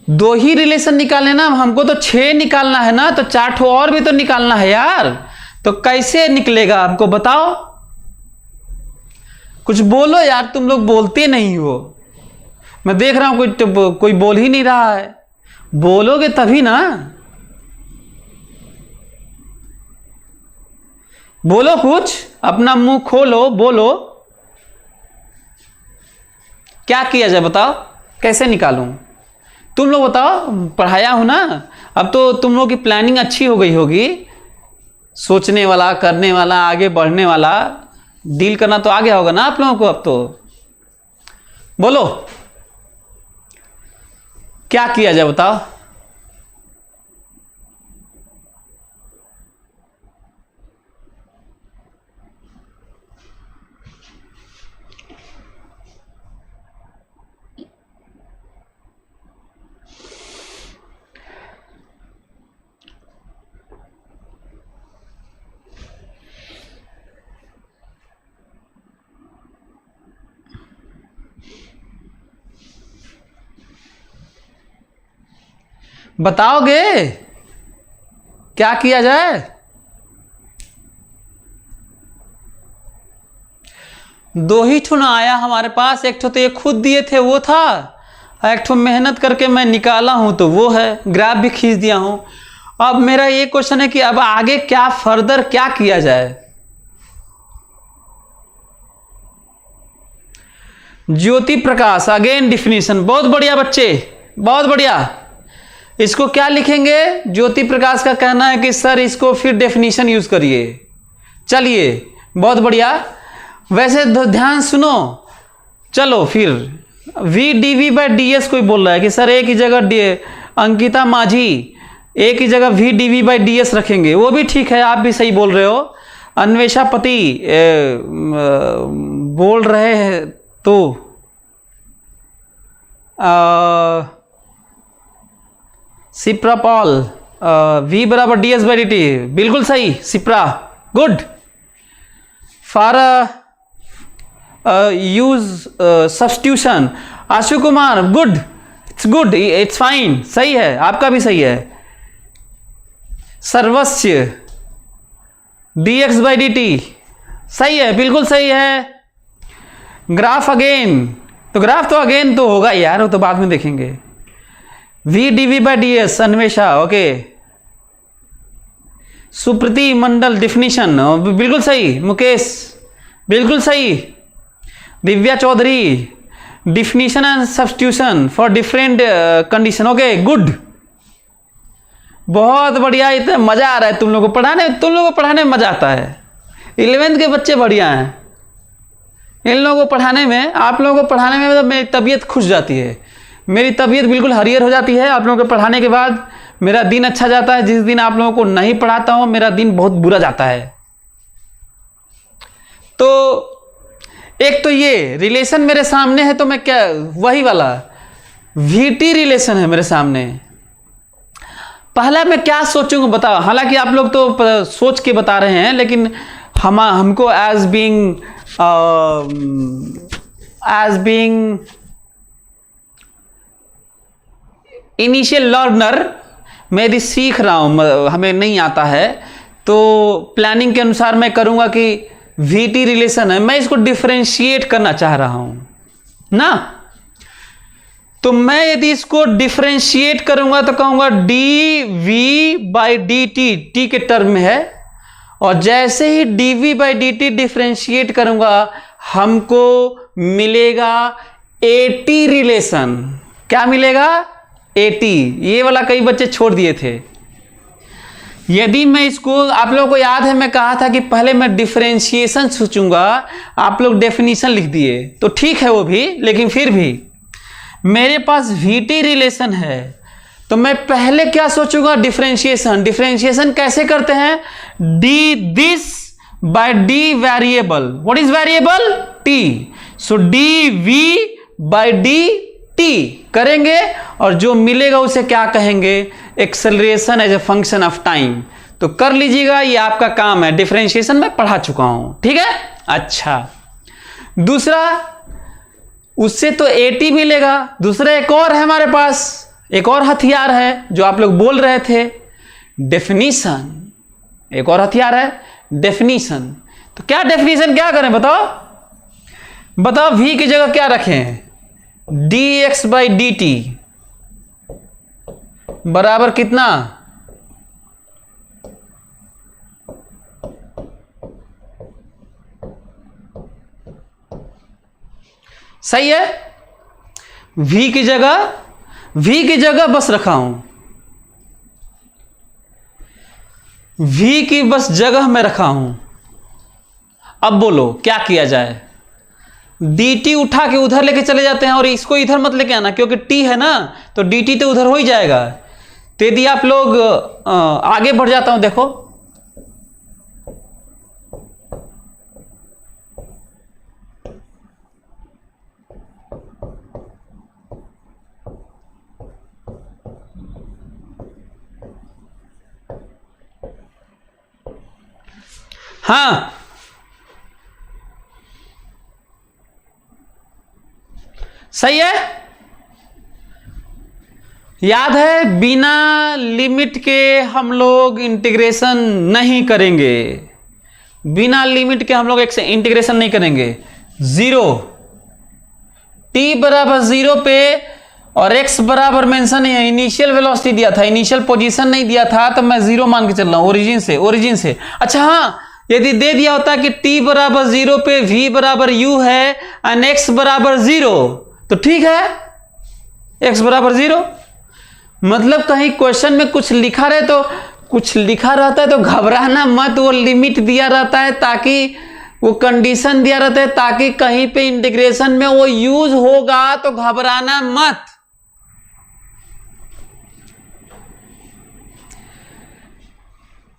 [SPEAKER 2] 2 ही रिलेशन निकालने ना, हमको तो 6 निकालना है ना, तो 4 ठो और भी तो निकालना है यार। तो कैसे निकलेगा हमको बताओ? कुछ बोलो यार, तुम लोग बोलते नहीं हो। मैं देख रहा हूं कोई बोल ही नहीं रहा है। बोलोगे तभी ना, बोलो, कुछ अपना मुंह खोलो, बोलो। क्या किया जाए बताओ? कैसे निकालूं? तुम लोग बताओ, पढ़ाया हूं ना, अब तो तुम लोग की प्लानिंग अच्छी हो गई होगी। सोचने वाला, करने वाला, आगे बढ़ने वाला, डील करना तो आ गया होगा ना आप लोगों को। अब तो बोलो, क्या किया जाए बताओ? बताओगे क्या किया जाए? दो ही ठो ना आया हमारे पास। एक ठो तो ये खुद दिए थे वो था, एक ठो मेहनत करके मैं निकाला हूं तो वो है, ग्राफ भी खींच दिया हूं। अब मेरा ये क्वेश्चन है कि अब आगे क्या फर्दर क्या किया जाए। ज्योति प्रकाश, अगेन डिफिनीशन, बहुत बढ़िया बच्चे, बहुत बढ़िया। इसको क्या लिखेंगे? ज्योति प्रकाश का कहना है कि सर इसको फिर डेफिनेशन यूज करिए। चलिए बहुत बढ़िया। वैसे ध्यान सुनो, चलो फिर v d v by d s कोई बोल रहा है कि सर एक ही जगह अंकिता माझी एक ही जगह v d v by d s रखेंगे, वो भी ठीक है, आप भी सही बोल रहे हो। अन्वेषा पति बोल रहे हैं तो सिप्रा पॉल वी बराबर d s by d t, बिल्कुल सही Sipra, good. For use substitution Ashu Kumar, good, it's good, it's fine, सही है, आपका भी सही है। Sarvasva d x by d t, सही है, बिल्कुल सही है। ग्राफ अगेन, तो ग्राफ तो अगेन तो होगा यार, वो तो बाद में देखेंगे। V d v by d s, Anvesha, okay. Supriti Mandal definition, बिल्कुल सही। मुकेश, बिल्कुल सही। Divya Chaudhary, definition and substitution for different condition, okay, good, बहुत बढ़िया। इतना मजा आ रहा है तुम लोगों को पढ़ाने, तुम लोगों को पढ़ाने में मजा आता है। 11th के बच्चे बढ़िया हैं, इन लोगों को पढ़ाने में, आप लोगों को पढ़ाने में मतलब मेरी तबीयत खुश जाती है, मेरी तबीयत बिल्कुल हरियर हो जाती है आप लोगों को पढ़ाने के बाद। मेरा दिन अच्छा जाता है। जिस दिन आप लोगों को नहीं पढ़ाता हूं मेरा दिन बहुत बुरा जाता है। तो एक तो ये रिलेशन मेरे सामने है, तो मैं क्या, वही वाला वीटी रिलेशन है मेरे सामने। पहला मैं क्या सोचूंगा बताओ। हालांकि आप लोग तो सोच के बता रहे हैं, लेकिन हमको एज बीइंग इनिशियल लर्नर, मैं यदि सीख रहा हूं, हमें नहीं आता है, तो प्लानिंग के अनुसार मैं करूंगा कि वीटी रिलेशन है, मैं इसको डिफरेंशिएट करना चाह रहा हूं ना। तो मैं यदि इसको डिफरेंशिएट करूंगा तो कहूंगा d v by d t, t के टर्म में है, और जैसे ही d v by d t differentiate करूंगा हमको मिलेगा एटी रिलेशन। क्या मिलेगा? एटी। ये वाला कई बच्चे छोड़ दिए थे। यदि मैं इसको, आप लोगों को याद है मैं कहा था कि पहले मैं डिफरेंशिएशन सोचूंगा, आप लोग डेफिनेशन लिख दिए, तो ठीक है वो भी, लेकिन फिर भी मेरे पास वीटी रिलेशन है, तो मैं पहले क्या सोचूंगा? डिफरेंशिएशन। डिफरेंशिएशन कैसे करते हैं? D this by d variable. What is variable? T. So d v by d t करेंगे, और जो मिलेगा उसे क्या कहेंगे? Acceleration as a function of time. तो कर लीजिएगा, ये आपका काम है। डिफरेंशिएशन में पढ़ा चुका हूं, ठीक है। अच्छा, दूसरा, उससे तो एटी मिलेगा। दूसरा एक और है हमारे पास, एक और हथियार है जो आप लोग बोल रहे थे, डेफिनीशन। एक और हथियार है डेफिनीशन। तो क्या डेफिनीशन क्या करें बताओ? बताओ v की जगह क्या रखें? D x by d T बराबर कितना? सही है। v की जगह बस रखा हूं, v की बस जगह में रखा हूं। अब बोलो क्या किया जाए? dt उठा के उधर लेके चले जाते हैं, और इसको इधर मत लेके आना, क्योंकि t है ना, तो dt तो उधर हो ही जाएगा। तो यदि आप लोग आगे बढ़ जाता हूं, देखो हाँ, सही है। याद है, बिना लिमिट के हम लोग इंटीग्रेशन नहीं करेंगे। बिना लिमिट के हम लोग इंटीग्रेशन नहीं करेंगे। जीरो, t बराबर 0 पे और x बराबर मेंशन नहीं है, इनिशियल वेलोसिटी दिया था, इनिशियल पोजीशन नहीं दिया था, तो मैं 0 मान के चल रहा हूं ओरिजिन से। अच्छा हाँ, यदि दे दिया होता कि t बराबर 0 पे v बराबर u है एंड x बराबर 0, तो ठीक है, x बराबर 0। मतलब कहीं क्वेश्चन में कुछ लिखा रहे तो कुछ लिखा रहता है तो घबराना मत, वो लिमिट दिया रहता है ताकि वो कंडीशन दिया रहता है ताकि कहीं पे इंटीग्रेशन में वो यूज होगा, तो घबराना मत।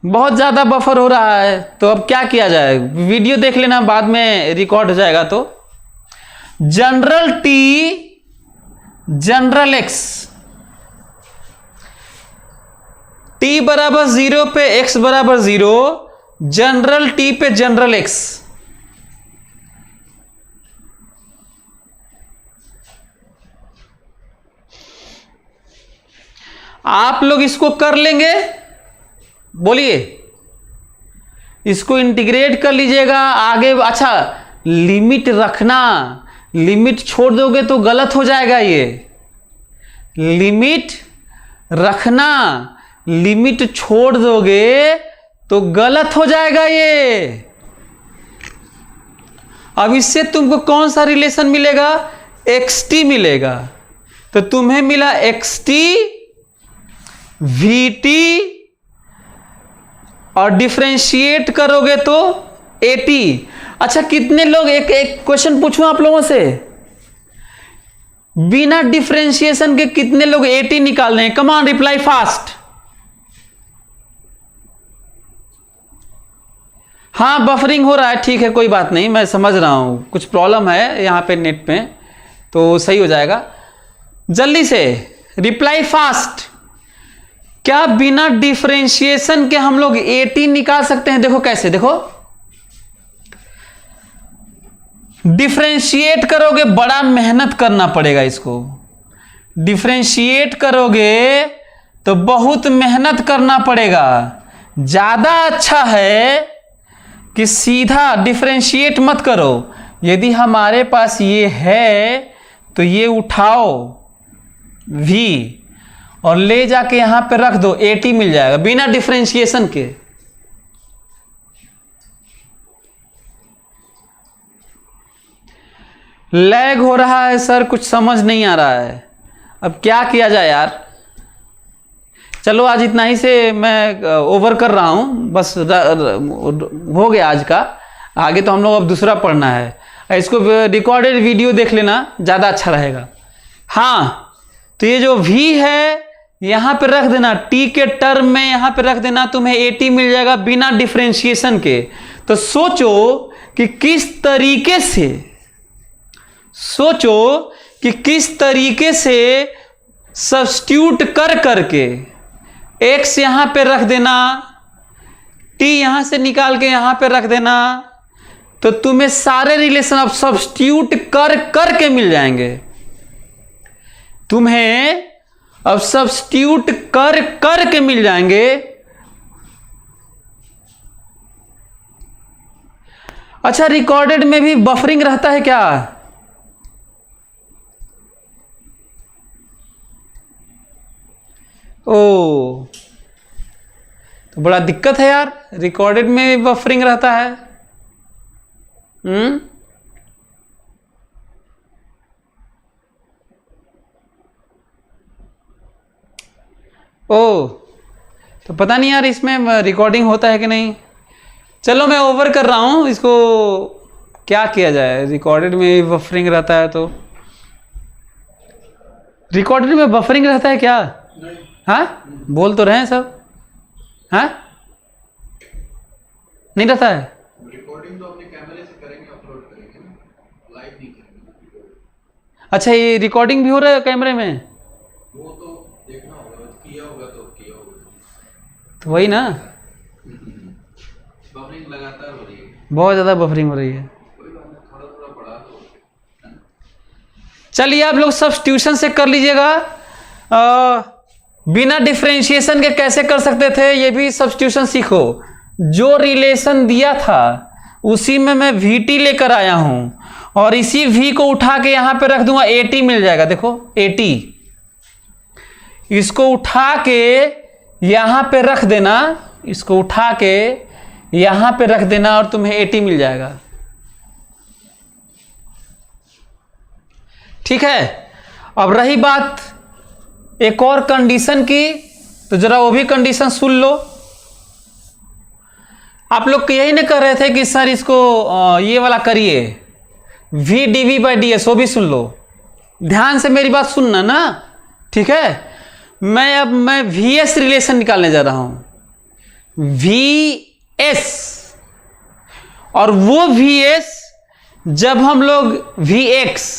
[SPEAKER 2] बहुत ज्यादा बफर हो रहा है, तो अब क्या किया जाए, वीडियो देख लेना, बाद में रिकॉर्ड हो जाएगा। तो general T general x, T बराबर 0 पे x बराबर 0, जनरल टी पे जनरल x। आप लोग इसको कर लेंगे, बोलिए, इसको इंटीग्रेट कर लीजिएगा आगे। अच्छा, लिमिट रखना, लिमिट छोड़ दोगे तो गलत हो जाएगा, ये लिमिट रखना, लिमिट छोड़ दोगे तो गलत हो जाएगा ये। अब इससे तुमको कौन सा रिलेशन मिलेगा, xt मिलेगा, तो तुम्हें मिला xt vt और डिफरेंशिएट करोगे तो at। अच्छा, कितने लोग, एक क्वेश्चन पूछूं आप लोगों से, बिना डिफरेंशिएशन के कितने लोग at निकाल रहे हैं? Come on, reply fast. हाँ, बफरिंग हो रहा है, ठीक है, कोई बात नहीं, मैं समझ रहा हूं, कुछ प्रॉब्लम है यहां पे नेट पे, तो सही हो जाएगा। जल्दी से रिप्लाई फास्ट। क्या बिना डिफरेंशिएशन के हम लोग at निकाल सकते हैं? देखो कैसे, देखो डिफरेंशिएट करोगे, बड़ा मेहनत करना पड़ेगा इसको, डिफरेंशिएट करोगे तो बहुत मेहनत करना पड़ेगा। ज्यादा अच्छा है कि सीधा डिफरेंशिएट मत करो। यदि हमारे पास ये है तो ये उठाओ v और ले जाके यहां पे रख दो, at मिल जाएगा बिना डिफरेंशिएशन के। लैग हो रहा है सर, कुछ समझ नहीं आ रहा है, अब क्या किया जाए यार। चलो आज इतना ही से मैं ओवर कर रहा हूं, बस हो गया आज का, आगे तो हम लोग अब दूसरा पढ़ना है। इसको रिकॉर्डेड वीडियो देख लेना, ज़्यादा अच्छा रहेगा। हाँ, तो ये जो v है यहाँ पे रख देना, t के टर्म में यहाँ पे रख देना, तुम्हें at मिल जाएगा बिना डिफरेंशिएशन के। तो सोचो कि किस तरीके से सब्स्टिट्यूट कर करके x यहाँ पे रख देना, t यहाँ से निकाल के यहाँ पे रख देना, तो तुम्हें सारे रिलेशन अब सब्स्टिट्यूट कर करके मिल जाएंगे। तुम्हें अब सब्स्टिट्यूट कर करके मिल जाएंगे। अच्छा, रिकॉर्डेड में भी बफरिंग रहता है क्या? ओ, तो बड़ा दिक्कत है यार, रिकॉर्डेड में भी बफरिंग रहता है। ओ, तो पता नहीं यार इसमें रिकॉर्डिंग होता है कि नहीं। चलो मैं ओवर कर रहा हूं इसको, क्या किया जाए, रिकॉर्डेड में भी बफरिंग रहता है। तो रिकॉर्डेड में बफरिंग रहता है क्या? हाँ, बोल तो रहे हैं सब। हाँ, नहीं रहता है।
[SPEAKER 3] रिकॉर्डिंग तो अपने कैमरे से करेंगे, अपलोड करेंगे, लाइव नहीं करेंगे।
[SPEAKER 2] अच्छा, ये रिकॉर्डिंग भी हो रहा है कैमरे में?
[SPEAKER 3] वो तो देखना होगा, किया होगा तो किया होगा,
[SPEAKER 2] तो वही ना,
[SPEAKER 3] बफरिंग लगातार हो रही है,
[SPEAKER 2] बहुत ज़्यादा बफरिंग हो रही है।
[SPEAKER 3] कोई बात नहीं, थोड़ा थोड़ा बढ़ा दो।
[SPEAKER 2] चलिए आप लोग सब्स्टिट्यूशन से कर लीजिएगा। बिना डिफरेंशिएशन के कैसे कर सकते थे, ये भी सब्स्टिट्यूशन सीखो। जो रिलेशन दिया था उसी में मैं VT लेकर आया हूं और इसी V को उठा के यहां पे रख दूंगा, AT मिल जाएगा। देखो AT, इसको उठा के यहां पे रख देना, इसको उठा के यहां पे रख देना और तुम्हें 80 मिल जाएगा। ठीक है। अब रही बात एक और कंडीशन की, तो जरा वो भी कंडीशन सुन लो। आप लोग यही नहीं कर रहे थे कि सर इसको ये वाला करिए v dv बाई ds, वो भी सुन लो, ध्यान से मेरी बात सुनना ना। ठीक है। मैं vs रिलेशन निकालने जा रहा हूं, vs, और वो vs जब हम लोग vx,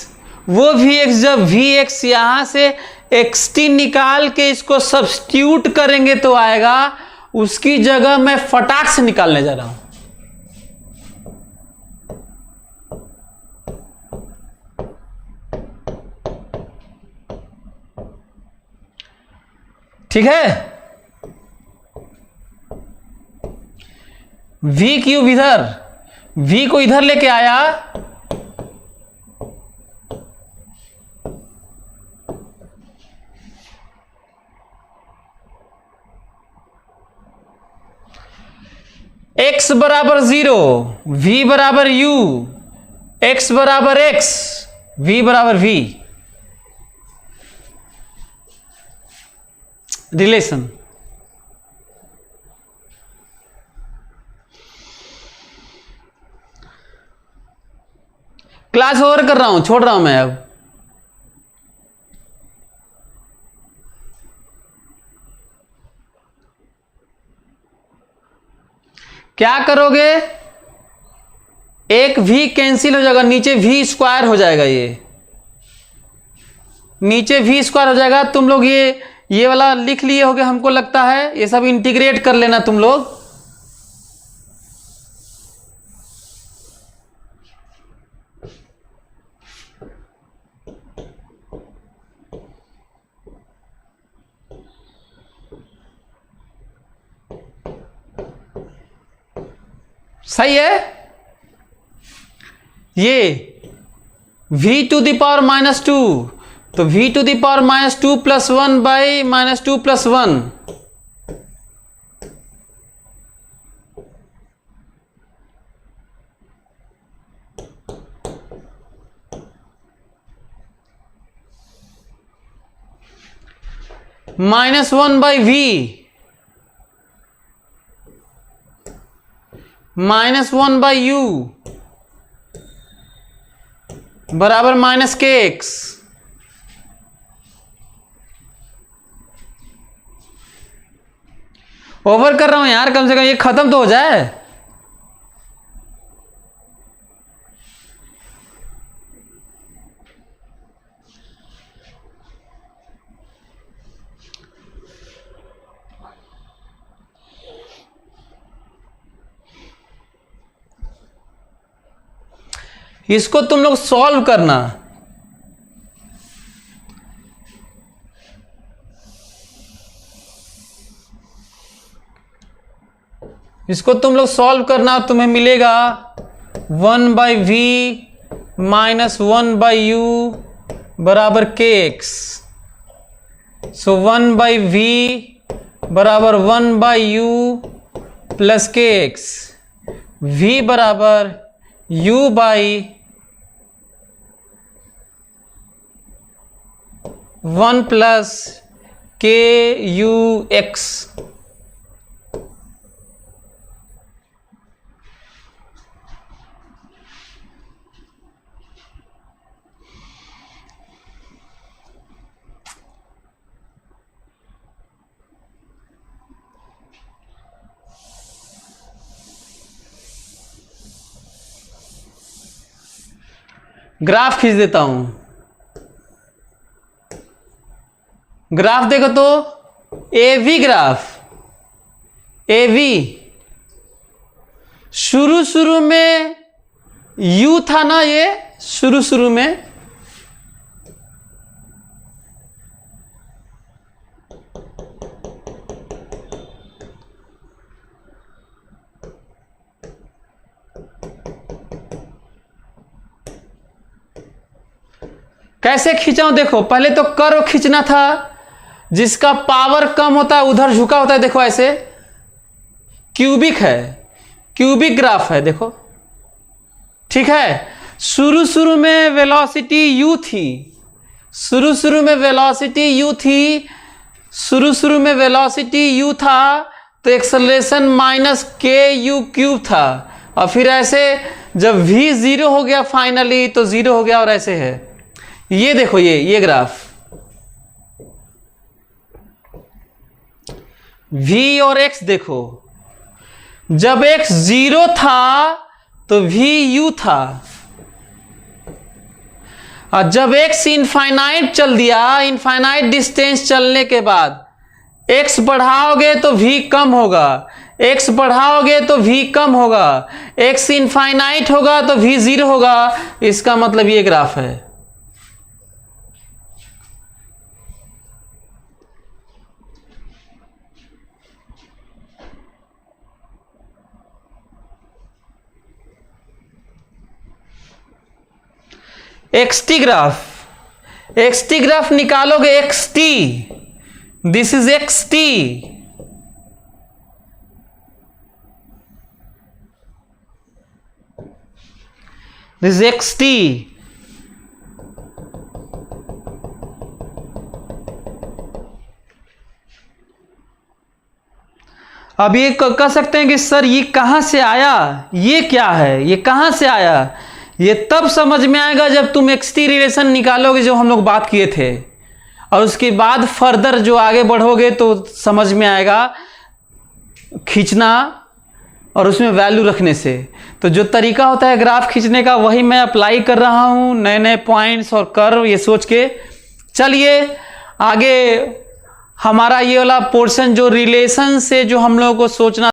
[SPEAKER 2] वो vx जब vx यहां से xt निकाल के इसको सब्स्टिट्यूट करेंगे तो आएगा, उसकी जगह मैं फटाक से निकालने जा रहा हूं। ठीक है। v क्यूब इधर, v को इधर लेके आया, x बराबर 0, v बराबर u, x बराबर x, v बराबर v। रिलेशन क्लास ओवर कर रहा हूं, छोड़ रहा हूं मैं। अब क्या करोगे, एक v कैंसिल हो जाएगा, नीचे v स्क्वायर हो जाएगा, ये नीचे v स्क्वायर हो जाएगा। तुम लोग ये वाला लिख लिए होगे हमको लगता है, ये सब इंटीग्रेट कर लेना तुम लोग। सही है। ये v टू द पावर -2, तो v to the power -2 plus 1 by -2 plus 1, -1 by v, -1 by u बराबर -kx। ओवर कर रहा हूं यार, कम से कम ये खत्म तो हो जाए। इसको तुम लोग सॉल्व करना। इसको तुम लोग सॉल्व करना, तुम्हें मिलेगा 1 by v minus 1 by u बराबर k x. So 1 by v बराबर 1 by u plus k x. V बराबर u by 1 plus k u x. Graph खींच देता हूं। ग्राफ देखो तो एवी ग्राफ, एवी शुरू में यू था ना, ये शुरू में कैसे खींचा हूं देखो। पहले तो कर्व खींचना था, जिसका पावर कम होता है उधर झुका होता है, देखो ऐसे क्यूबिक है, क्यूबिक ग्राफ है, देखो ठीक है। शुरू में वेलोसिटी u थी, शुरू में वेलोसिटी u थी, शुरू में वेलोसिटी u था, तो एक्सेलरेशन माइनस के यू क्यूब था, और फिर ऐसे जब v 0 हो गया फाइनली तो 0 हो गया, और ऐसे है। ये देखो ये ग्राफ v और x देखो, जब x 0 था तो v u था, और जब x इनफाइनाइट चल दिया, इनफाइनाइट डिस्टेंस चलने के बाद x बढ़ाओगे तो v कम होगा, x बढ़ाओगे तो v कम होगा, x इनफाइनाइट होगा तो v 0 होगा। इसका मतलब ये ग्राफ है। xt ग्राफ निकालोगे, xt, this is xt, this is xt। अब ये कह सकते हैं कि सर ये कहां से आया, ये क्या है, ये कहां से आया? ये तब समझ में आएगा जब तुम xt रिलेशन निकालोगे जो हम लोग बात किए थे, और उसके बाद फर्दर जो आगे बढ़ोगे तो समझ में आएगा खींचना और उसमें वैल्यू रखने से। तो जो तरीका होता है ग्राफ खींचने का वही मैं अप्लाई कर रहा हूँ, नए नए पॉइंट्स और कर्व ये सोच के। चलिए आगे हमारा ये वाला पोर्शन जो रिलेशन से जो हम लोगों को सोचना